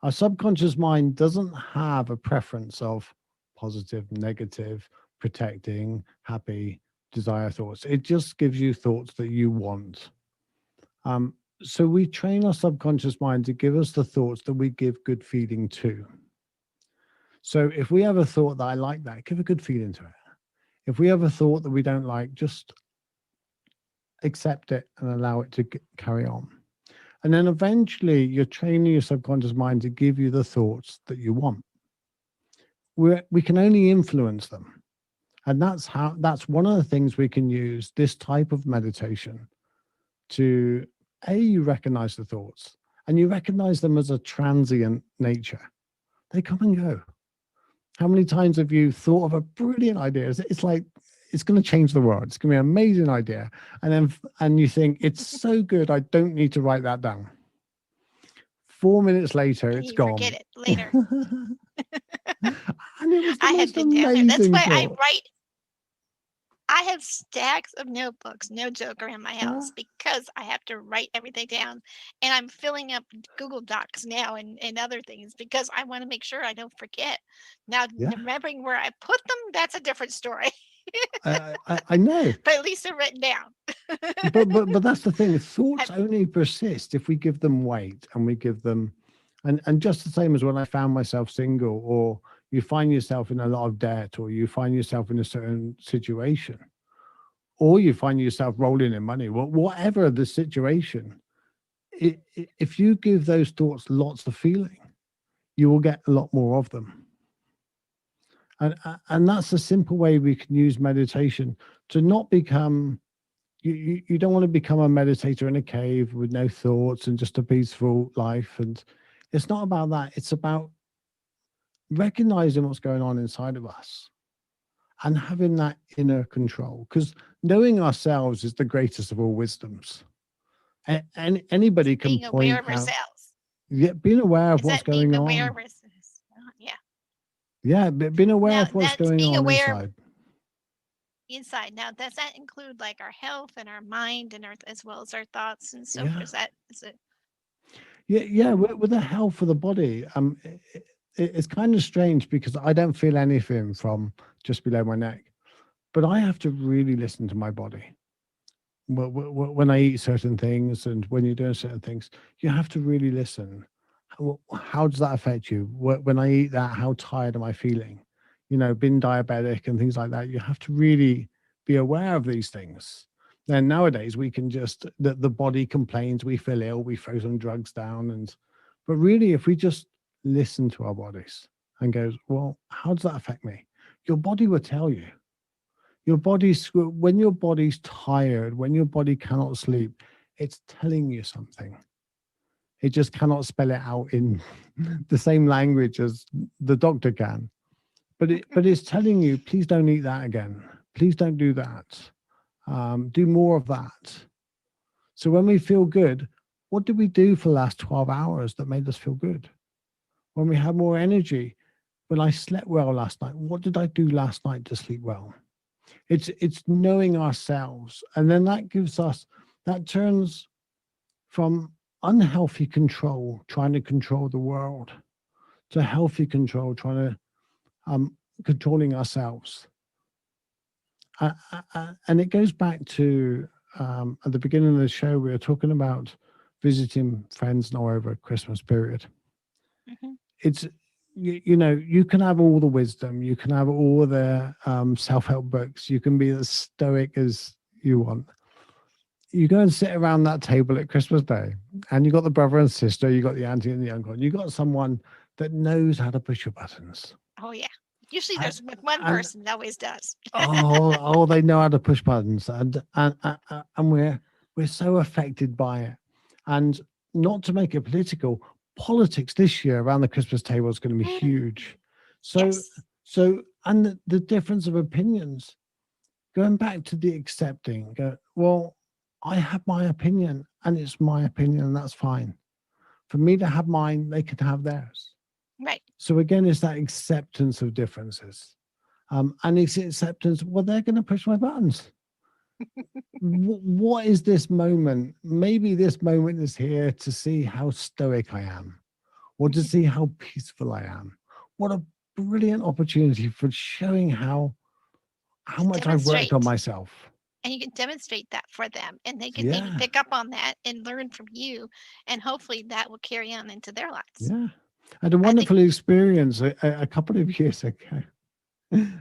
Our subconscious mind doesn't have a preference of positive, negative, protecting, happy, desire thoughts. It just gives you thoughts that you want. So we train our subconscious mind to give us the thoughts that we give good feeling to. So if we have a thought that I like that, give a good feeling to it. If we have a thought that we don't like, just accept it and allow it to carry on. And then eventually you're training your subconscious mind to give you the thoughts that you want. We can only influence them. And that's one of the things we can use this type of meditation to, you recognize the thoughts, and you recognize them as a transient nature. They come and go. How many times have you thought of a brilliant idea? It's like, it's going to change the world. It's going to be an amazing idea. And you think, it's so good, I don't need to write that down. 4 minutes later, it's gone. Forget it later. And it was the I have most been down there. That's amazing why thought. I have stacks of notebooks, no joke, around my house because I have to write everything down. And I'm filling up Google Docs now and other things because I want to make sure I don't forget. Now, remembering where I put them, that's a different story. I know. But at least they're written down. but that's the thing. Thoughts only persist if we give them weight and we give them, and just the same as when I found myself single, or you find yourself in a lot of debt, or you find yourself in a certain situation, or you find yourself rolling in money, whatever the situation, if you give those thoughts lots of feeling, you will get a lot more of them. And that's a simple way we can use meditation to not become, you don't want to become a meditator in a cave with no thoughts and just a peaceful life. And it's not about that. It's about recognizing what's going on inside of us and having that inner control, because knowing ourselves is the greatest of all wisdoms. And anybody can being point aware of out, ourselves. Yeah, being aware of what's going on. Aware versus, Yeah, being aware of what's going being on aware inside. Now, does that include like our health and our mind and as well as our thoughts and so forth? Is it? Yeah. With the health of the body, it's kind of strange because I don't feel anything from just below my neck, but I have to really listen to my body. When I eat certain things and when you're doing certain things, you have to really listen. How does that affect you? When I eat that, how tired am I feeling? Being diabetic and things like that, you have to really be aware of these things. And nowadays we can just, the body complains, we feel ill, we throw some drugs down. But really, if we just listen to our bodies and goes, well, how does that affect me? Your body will tell you. When your body's tired, when your body cannot sleep, it's telling you something. It just cannot spell it out in the same language as the doctor can. But it's telling you, please don't eat that again. Please don't do that. Do more of that. So when we feel good, what did we do for the last 12 hours that made us feel good? When we had more energy, when I slept well last night, what did I do last night to sleep well? It's knowing ourselves. And then that turns from unhealthy control, trying to control the world, to healthy control, trying to controlling ourselves. And it goes back to at the beginning of the show, we were talking about visiting friends now over a Christmas period. Mm-hmm. It's you can have all the wisdom, you can have all the self-help books, you can be as stoic as you want. You go and sit around that table at Christmas Day, and you got the brother and sister, you got the auntie and the uncle, you got someone that knows how to push your buttons. Oh yeah, usually there's one person that always does. They know how to push buttons, and we're so affected by it. And not to make it political, politics this year around the Christmas table is going to be huge. So and the difference of opinions, going back to the accepting, I have my opinion and it's my opinion and that's fine. For me to have mine, they could have theirs. Right. So again, it's that acceptance of differences. And it's acceptance, they're going to push my buttons. What is this moment? Maybe this moment is here to see how stoic I am, or to see how peaceful I am. What a brilliant opportunity for showing how much I've worked on myself. and you can demonstrate that for them, and they can maybe Yeah. pick up on that and learn from you, and hopefully that will carry on into their lives. Yeah. I had a I think, wonderful experience a couple of years ago.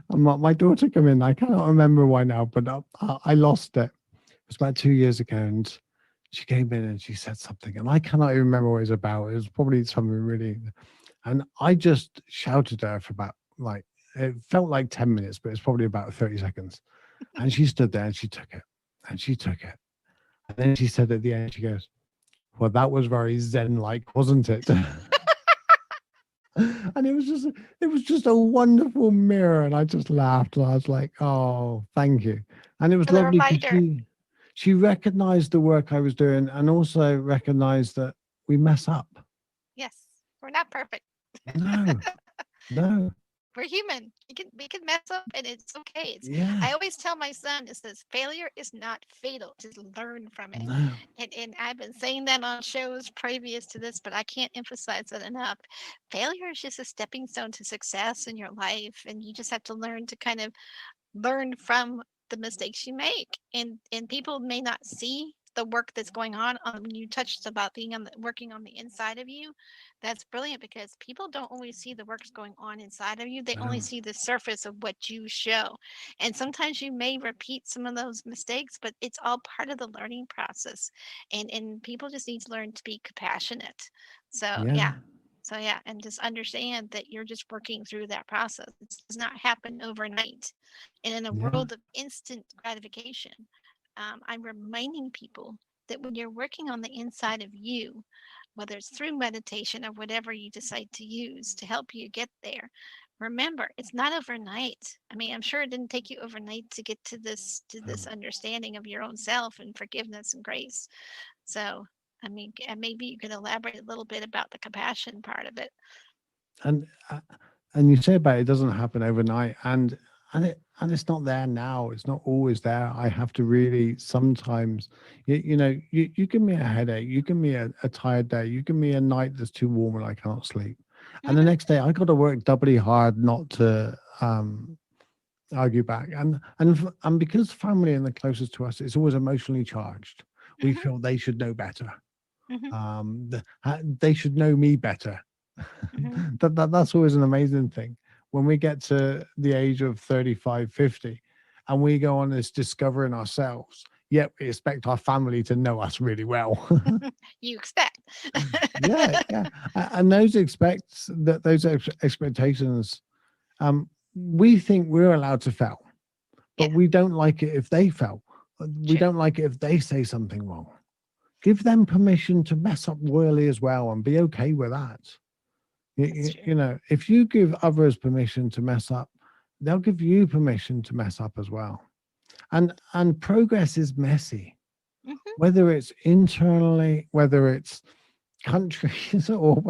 My daughter came in. I cannot remember why now, but I lost it. It was about 2 years ago, and she came in and she said something, and I cannot even remember what it was about. It was probably something really, and I just shouted at her for about, like, it felt like 10 minutes, but it's probably about 30 seconds. And she stood there and she took it, and she took it. And then she said at the end, she goes, "Well, that was very Zen-like, wasn't it?" And it was just a wonderful mirror, and I just laughed, and I was like, "Oh, thank you." And it was for the lovely because reminder. she recognized the work I was doing, and also recognized that we mess up. Yes, we're not perfect. No, no, We're human. We can mess up, and it's okay. yeah, I always tell my son, it says failure is not fatal. Just learn from it. no, And I've been saying that on shows previous to this, but I can't emphasize it enough. Failure is just a stepping stone to success in your life, and you just have to learn to kind of learn from the mistakes you make. And people may not see the work that's going on. When you touched about being working on the inside of you, that's brilliant, because people don't always see the work's going on inside of you. They only no, see the surface of what you show, and sometimes you may repeat some of those mistakes, but it's all part of the learning process. And people just need to learn to be compassionate. So yeah, yeah, and just understand that you're just working through that process. It does not happen overnight. And in a yeah, world of instant gratification, I'm reminding people that when you're working on the inside of you, whether it's through meditation or whatever you decide to use to help you get there, remember, it's not overnight. I mean, I'm sure it didn't take you overnight to get to this understanding of your own self and forgiveness and grace. So, I mean, maybe you could elaborate a little bit about the compassion part of it. and uh, and you say about it doesn't happen overnight, and it's not there now. It's not always there. I have to really sometimes, you give me a headache, you give me a tired day, you give me a night that's too warm and I can't sleep, and the Hmm. next day I got to work doubly hard not to argue back, and because family and the closest to us, it's always emotionally charged. We Hmm. feel they should know better. Hmm. They should know me better. Hmm. That's always an amazing thing when we get to the age of 35, 50, and we go on this discovering ourselves, yet we expect our family to know us really well. You expect. Yeah, yeah. And those expectations, we think we're allowed to fail, but Yeah, we don't like it if they fail. We true. don't like it if they say something wrong. Give them permission to mess up royally as well, and be okay with that. That's true. If you give others permission to mess up, they'll give you permission to mess up as well. And progress is messy, Hmm. whether it's internally, whether it's countries, or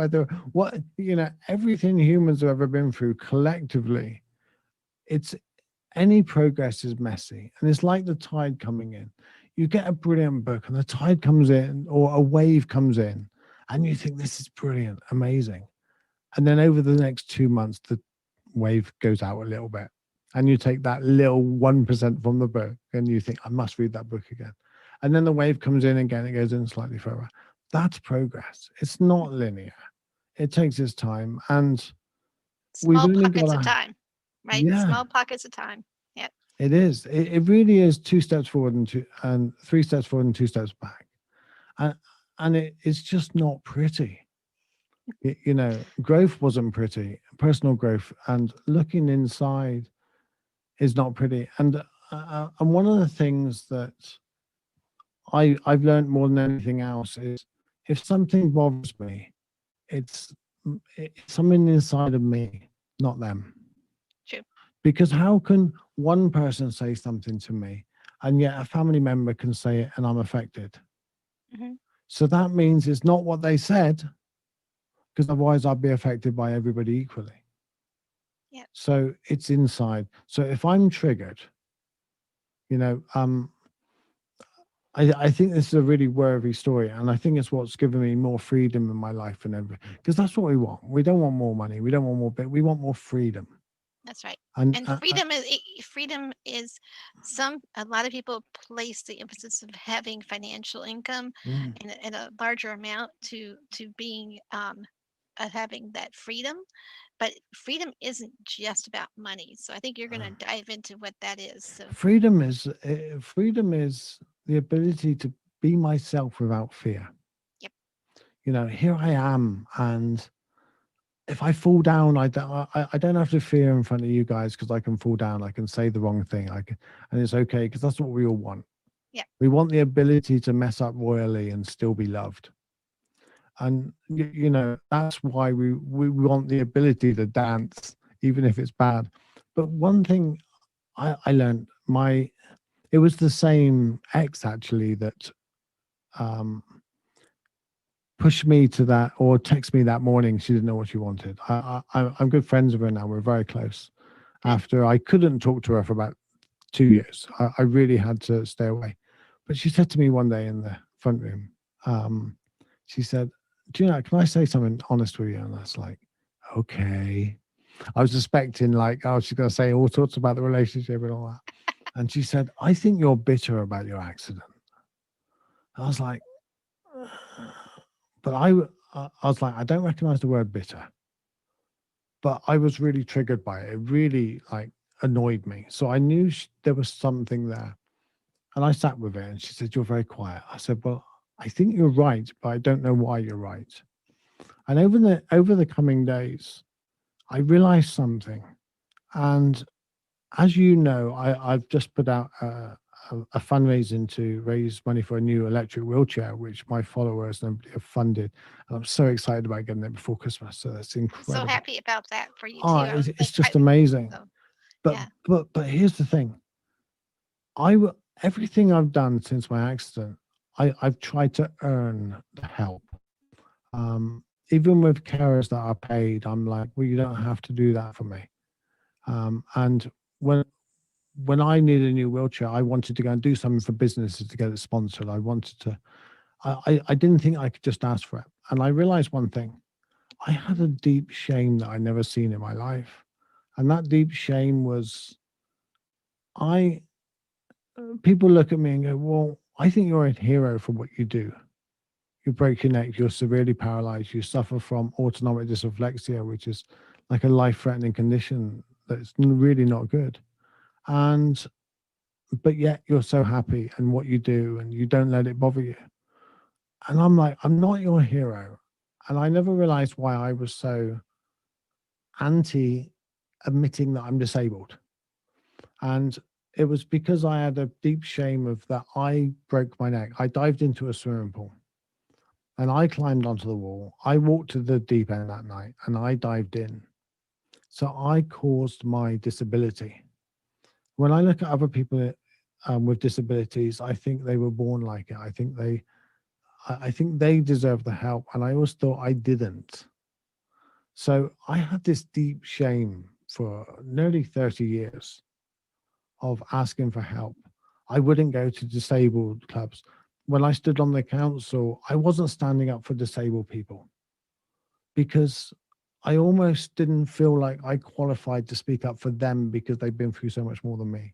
everything humans have ever been through collectively. It's Any progress is messy, and it's like the tide coming in. You get a brilliant book, and the tide comes in, or a wave comes in, and you think this is brilliant, amazing. And then over the next 2 months, the wave goes out a little bit. And you take that little 1% from the book and you think, I must read that book again. And then the wave comes in again, it goes in slightly further. That's progress. It's not linear. It takes its time. And we've Small only got pockets of to, time, right? yeah, Small pockets of time. Yeah. it is. It really is 2 steps forward and 3 steps forward and 2 steps back. And, and it's just not pretty. Growth wasn't pretty, personal growth, and looking inside is not pretty. And one of the things that I've learned more than anything else is, if something bothers me, it's it's something inside of me, not them. True. Because how can one person say something to me, and yet a family member can say it and I'm affected? Hmm. So that means it's not what they said, because otherwise I'd be affected by everybody equally. Yeah. So it's inside. So if I'm triggered, you know, um, I think this is a really worthy story, and I think it's what's given me more freedom in my life and everything. Because that's what we want. We don't want more money. We don't want more, but we want more freedom. That's right. And And freedom is a lot of people place the emphasis of having financial income in a larger amount to being having that freedom. But freedom isn't just about money. So I think you're going to dive into what that is. So freedom is the ability to be myself without fear. Yep. You know, here I am, and if I fall down, I don't have to fear in front of you guys, because I can fall down. I can say the wrong thing. And it's okay, because that's what we all want. Yeah. We want the ability to mess up royally and still be loved. And you know, that's why we want the ability to dance, even if it's bad. But one thing I learned, it was the same ex actually that pushed me to that, or text me that morning. She didn't know what she wanted. I'm good friends with her now. We're very close. After I couldn't talk to her for about 2 years, I really had to stay away. But she said to me one day in the front room, she said, "Do you know, can I say something honest with you?" And I was like, okay. I was expecting like, oh, she's going to say all sorts about the relationship and all that. And she said, "I think you're bitter about your accident." I was like, but I was like, I don't recognize the word bitter, but I was really triggered by it. It really like annoyed me. So I knew there was something there. And I sat with it, and she said, "You're very quiet." I said, "Well, I think you're right, but I don't know why you're right." And over the coming days, I realized something. And as you know, I've just put out a fundraising to raise money for a new electric wheelchair, which my followers and everybody have funded. And I'm so excited about getting it before Christmas. So that's incredible. So happy about that for you Oh, too. it's just amazing. But yeah. but here's the thing. Everything I've done since my accident, I've tried to earn the help. Even with carers that are paid, I'm like, well, you don't have to do that for me. And when I needed a new wheelchair, I wanted to go and do something for businesses to get it sponsored. I didn't think I could just ask for it. And I realized one thing. I had a deep shame that I'd never seen in my life. And that deep shame was, people look at me and go, "Well, I think you're a hero for what you do. You break your neck, you're severely paralyzed, you suffer from autonomic dysreflexia, which is like a life-threatening condition that's really not good. But yet you're so happy in what you do, and you don't let it bother you." And I'm like, I'm not your hero. And I never realized why I was so anti admitting that I'm disabled. And it was because I had a deep shame of that. I broke my neck. I dived into a swimming pool, and I climbed onto the wall. I walked to the deep end that night, and I dived in. So I caused my disability. When I look at other people with disabilities, I think they were born like it. I think they deserve the help, and I always thought I didn't. So I had this deep shame for nearly 30 years of asking for help. I wouldn't go to disabled clubs. When I stood on the council, I wasn't standing up for disabled people because I almost didn't feel like I qualified to speak up for them because they've been through so much more than me.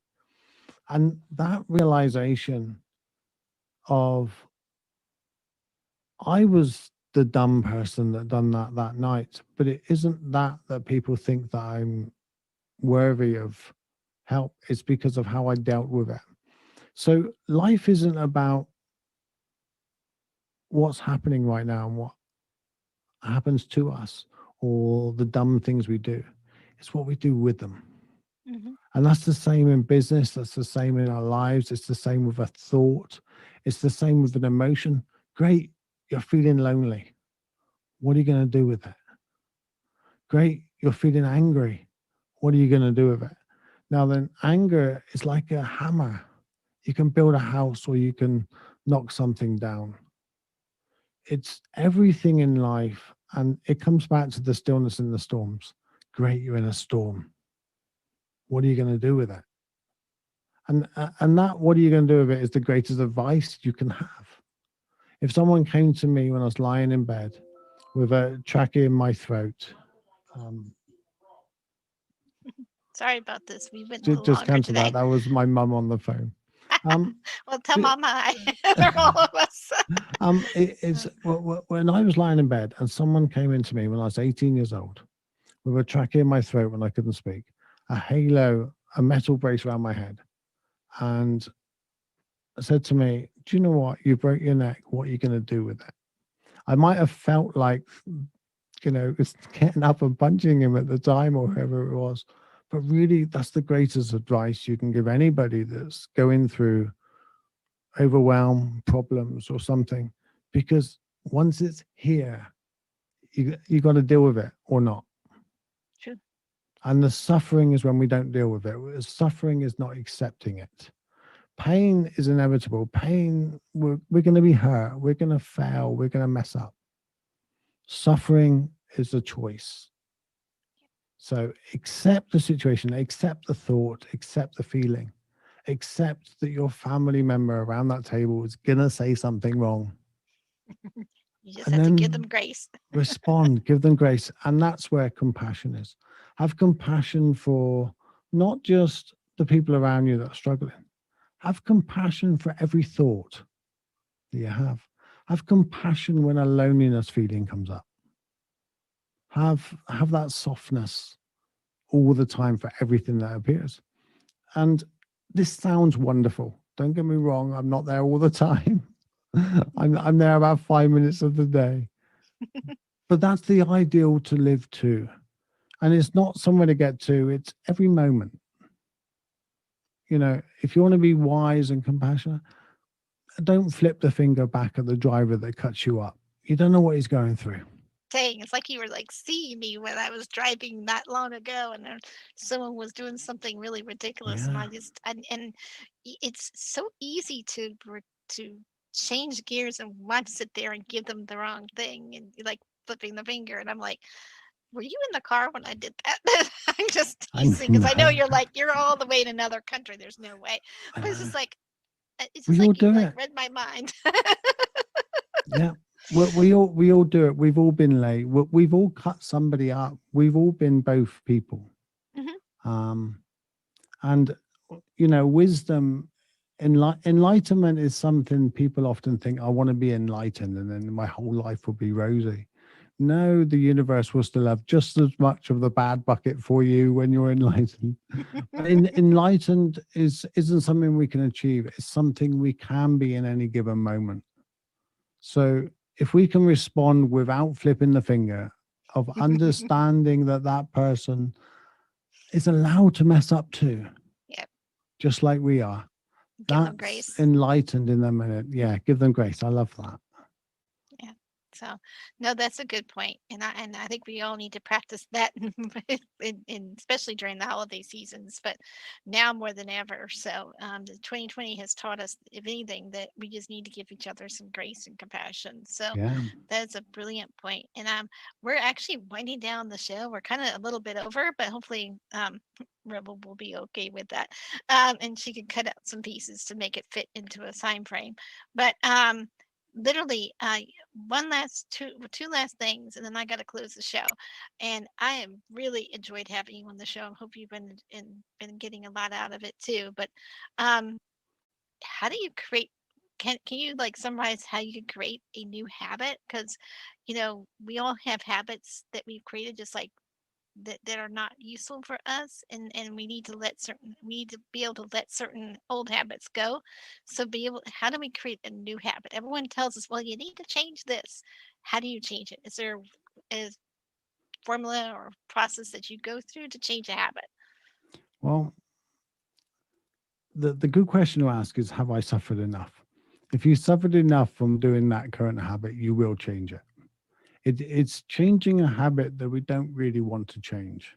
And that realization of, I was the dumb person that done that night, but it isn't that people think that I'm worthy of help. It's because of how I dealt with it. So life isn't about what's happening right now and what happens to us or the dumb things we do. It's what we do with them. Mm-hmm. And that's the same in business. That's the same in our lives. It's the same with a thought. It's the same with an emotion. Great, you're feeling lonely. What are you going to do with it? Great, you're feeling angry. What are you going to do with it? Now then, anger is like a hammer. You can build a house or you can knock something down. It's everything in life. And it comes back to the stillness in the storms. Great, you're in a storm. What are you going to do with it? And that, what are you going to do with it, is the greatest advice you can have. If someone came to me when I was lying in bed with a trachea in my throat, Sorry about this. We went a little Just longer cancel today. that. That was my mum on the phone. Well, tell d- Mama hi for all of us. It's when I was lying in bed and someone came into me when I was 18 years old with a trachea in my throat when I couldn't speak, a halo, a metal brace around my head, and said to me, "Do you know what? You broke your neck. What are you going to do with it?" I might have felt like, it's getting up and punching him at the time or whoever it was. But really, that's the greatest advice you can give anybody that's going through overwhelm, problems, or something. Because once it's here, you got to deal with it or not. True. And the suffering is when we don't deal with it. Suffering is not accepting it. Pain is inevitable. Pain, we're going to be hurt. We're going to fail. We're going to mess up. Suffering is a choice. So accept the situation, accept the thought, accept the feeling, accept that your family member around that table is going to say something wrong. You just have to give them grace. Respond, give them grace. And that's where compassion is. Have compassion for not just the people around you that are struggling. Have compassion for every thought that you have. Have compassion when a loneliness feeling comes up. Have that softness all the time for everything that appears. And this sounds wonderful. Don't get me wrong. I'm not there all the time. I'm there about 5 minutes of the day. But that's the ideal to live to. And it's not somewhere to get to. It's every moment. If you want to be wise and compassionate, don't flip the finger back at the driver that cuts you up. You don't know what he's going through. Dang, it's like you were like seeing me when I was driving not long ago, and someone was doing something really ridiculous, Yeah. and it's so easy to change gears and want to sit there and give them the wrong thing, and like flipping the finger, and I'm like, were you in the car when I did that? I'm just teasing because I know you're all the way in another country. There's no way, but it's just like you like read my mind. Yeah. We all do it. We've all been late. We've all cut somebody up. We've all been both people. Mm-hmm. And wisdom, enlightenment is something people often think, I want to be enlightened and then my whole life will be rosy. No, the universe will still have just as much of the bad bucket for you when you're enlightened. Enlightened isn't something we can achieve. It's something we can be in any given moment. So if we can respond without flipping the finger, of understanding that person is allowed to mess up too, yep, just like we are. Give them grace. Enlightened in a minute. Yeah, give them grace. I love that. Yeah. So, no, that's a good point, and I think we all need to practice that, in especially during the holiday seasons, but now more than ever. So, the 2020 has taught us, if anything, that we just need to give each other some grace and compassion. So, that's a brilliant point. And we're actually winding down the show. We're kind of a little bit over, but hopefully, Rebel will be okay with that, and she can cut out some pieces to make it fit into a time frame. But literally, two last things, and then I got to close the show. And I have really enjoyed having you on the show. I hope you've been getting a lot out of it too. But how do you create? Can you like summarize how you can create a new habit? Because we all have habits that we've created, just like that are not useful for us, and we need to be able to let certain old habits go. So how do we create a new habit? Everyone tells us, well, you need to change this. How do you change it? Is there a formula or process that you go through to change a habit? Well, the good question to ask is, have I suffered enough? If you suffered enough from doing that current habit, you will change it. It's changing a habit that we don't really want to change.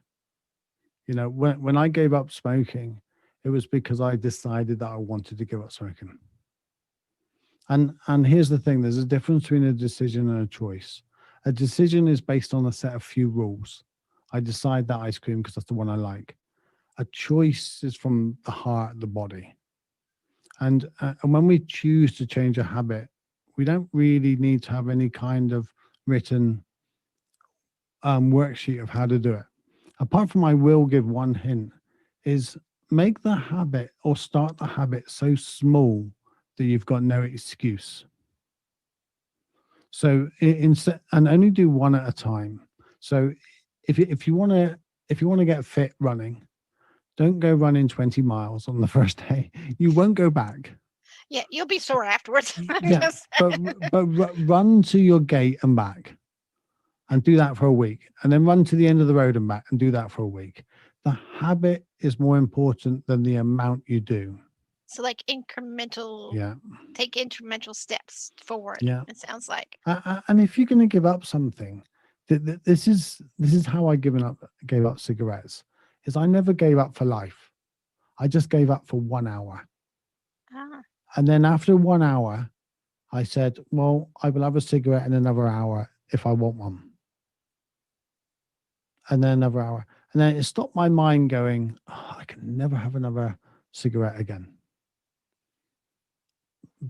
When I gave up smoking, it was because I decided that I wanted to give up smoking. And here's the thing, there's a difference between a decision and a choice. A decision is based on a set of few rules. I decide that ice cream because that's the one I like. A choice is from the heart, the body. And when we choose to change a habit, we don't really need to have any kind of written worksheet of how to do it. Apart from, I will give one hint, is make the habit or start the habit so small that you've got no excuse. So and only do one at a time. So if you want to get fit running, don't go running 20 miles on the first day. You won't go back. Yeah, you'll be sore afterwards. Yeah, but run to your gate and back, and do that for a week, and then run to the end of the road and back, and do that for a week. The habit is more important than the amount you do. So like incremental, take incremental steps forward. Yeah, it sounds like. And if you're going to give up something, this is how I gave up cigarettes. Is I never gave up for life. I just gave up for 1 hour. And then after 1 hour, I said, well, I will have a cigarette in another hour if I want one. And then another hour. And then it stopped my mind going, oh, I can never have another cigarette again.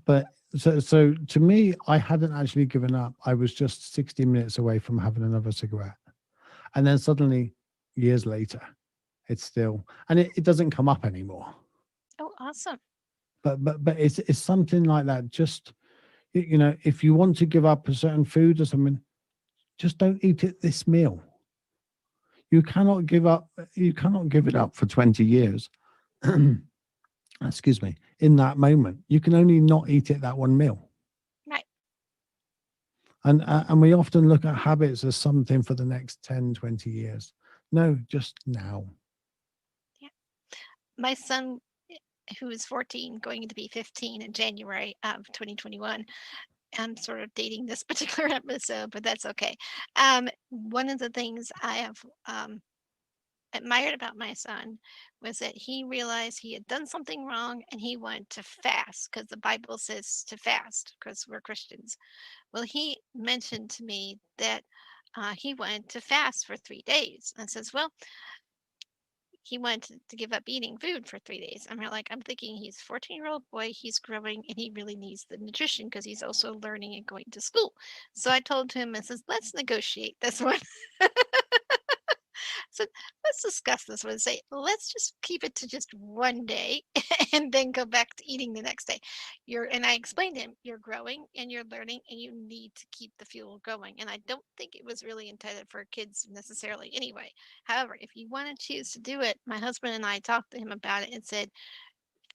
But so to me, I hadn't actually given up. I was just 60 minutes away from having another cigarette. And then suddenly, years later, it's still, and it doesn't come up anymore. Oh, awesome. But it's something like that. Just, if you want to give up a certain food or something, just don't eat it this meal. You cannot give it up for 20 years. Excuse me. In that moment, you can only not eat it that one meal. Right. And we often look at habits as something for the next 10, 20 years. No, just now. Yeah. My son, who is 14, going to be 15 in January of 2021. I'm sort of dating this particular episode, but that's okay. One of the things I have admired about my son was that he realized he had done something wrong and he wanted to fast because the Bible says to fast because we're Christians. Well, he mentioned to me that he wanted to fast for 3 days. And says, well, he wanted to give up eating food for 3 days. I'm thinking he's a 14-year-old boy, he's growing, and he really needs the nutrition because he's also learning and going to school. So I told him, I says, let's negotiate this one. So let's discuss this one. Say, let's just keep it to just 1 day and then go back to eating the next day. And I explained to him, you're growing and you're learning and you need to keep the fuel going. And I don't think it was really intended for kids necessarily anyway. However, if you want to choose to do it, my husband and I talked to him about it and said,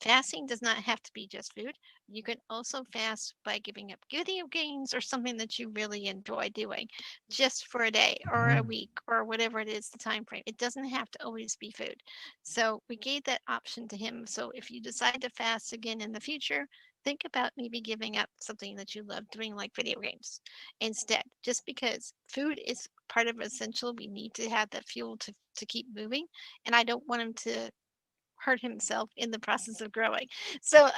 fasting does not have to be just food. You can also fast by giving up video games or something that you really enjoy doing just for a day or a week or whatever it is, the time frame. It doesn't have to always be food. So we gave that option to him. So if you decide to fast again in the future, think about maybe giving up something that you love doing, like video games instead, just because food is part of essential. We need to have that fuel to keep moving. And I don't want him to hurt himself in the process of growing. So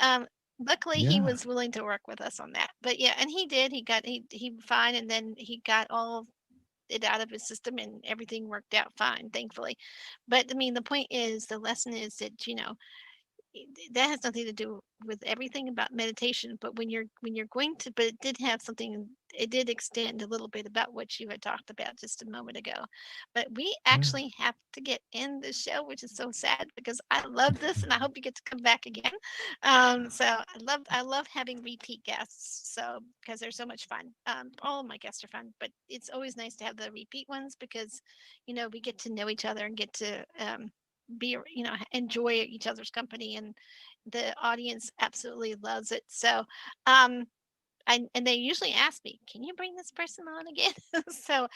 luckily he was willing to work with us on that. But yeah, and he did. He fine, and then he got all it out of his system and everything worked out fine, thankfully. But I mean, the point is, the lesson is that, that has nothing to do with everything about meditation, but when you're going to, but it did extend a little bit about what you had talked about just a moment ago. But we actually have to get in the show, which is so sad because I love this and I hope you get to come back again. So I love having repeat guests, so because they're so much fun. All of my guests are fun, but it's always nice to have the repeat ones because we get to know each other and get to enjoy each other's company, and the audience absolutely loves it. So and they usually ask me, can you bring this person on again? So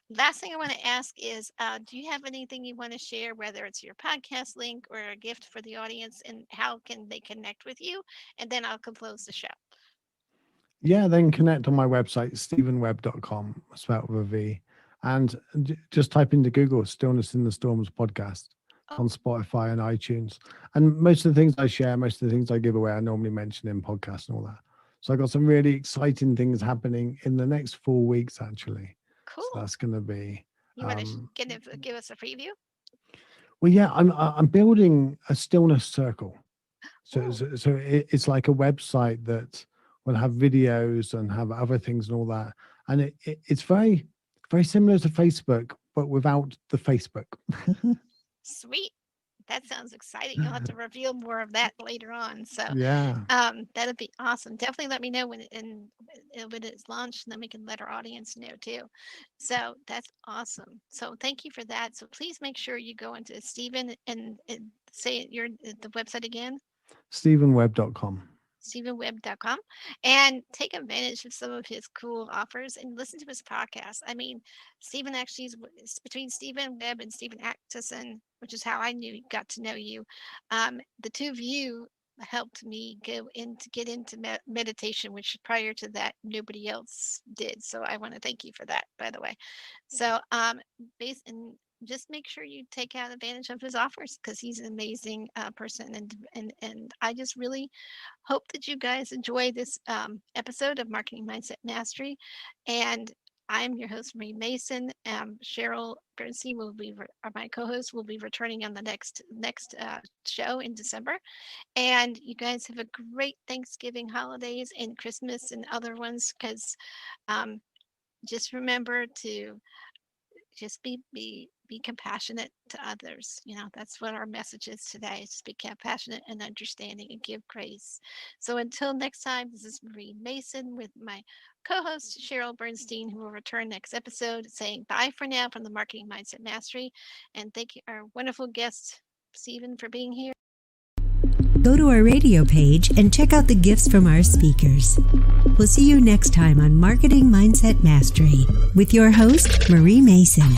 last thing I want to ask is, do you have anything you want to share, whether it's your podcast link or a gift for the audience, and how can they connect with you? And then I'll close the show. Yeah, then connect on my website, stephenwebb.com, spelled with a V, and just type into Google Stillness in the Storms podcast on Spotify and iTunes. And most of the things I share, most of the things I give away, I normally mention in podcasts and all that. So I got some really exciting things happening in the next 4 weeks, actually. Cool. So that's going to be. You want to give us a preview? Well, yeah, I'm building a stillness circle. So it's like a website that will have videos and have other things and all that. And it's very, very similar to Facebook, but without the Facebook. Sweet. That sounds exciting. You'll have to reveal more of that later on. So Yeah. that'd be awesome. Definitely let me know when it's launched, and then we can let our audience know too. So that's awesome. So thank you for that. So please make sure you go into Stephen and say the website again. StephenWebb.com. StephenWebb.com, and take advantage of some of his cool offers and listen to his podcast. I mean, Stephen actually is between Stephen Webb and Stephen Atchison, which is how I got to know you. The two of you helped me get into meditation, which prior to that nobody else did. So I want to thank you for that, by the way. So just make sure you take out advantage of his offers, because he's an amazing person, and I just really hope that you guys enjoy this episode of Marketing Mindset Mastery. And I'm your host, Marie Mason. Sheryl Berstein my co-host, will be returning on the next show in December. And you guys have a great Thanksgiving, holidays, and Christmas and other ones, because just remember to just be compassionate to others. That's what our message is today. Just be compassionate and understanding and give grace. So until next time, this is Marie Mason with my co-host Sheryl Berstein, who will return next episode, saying bye for now from the Marketing Mindset Mastery. And thank you, our wonderful guest, Stephen, for being here. Go to our radio page and check out the gifts from our speakers. We'll see you next time on Marketing Mindset Mastery with your host, Marie Mason.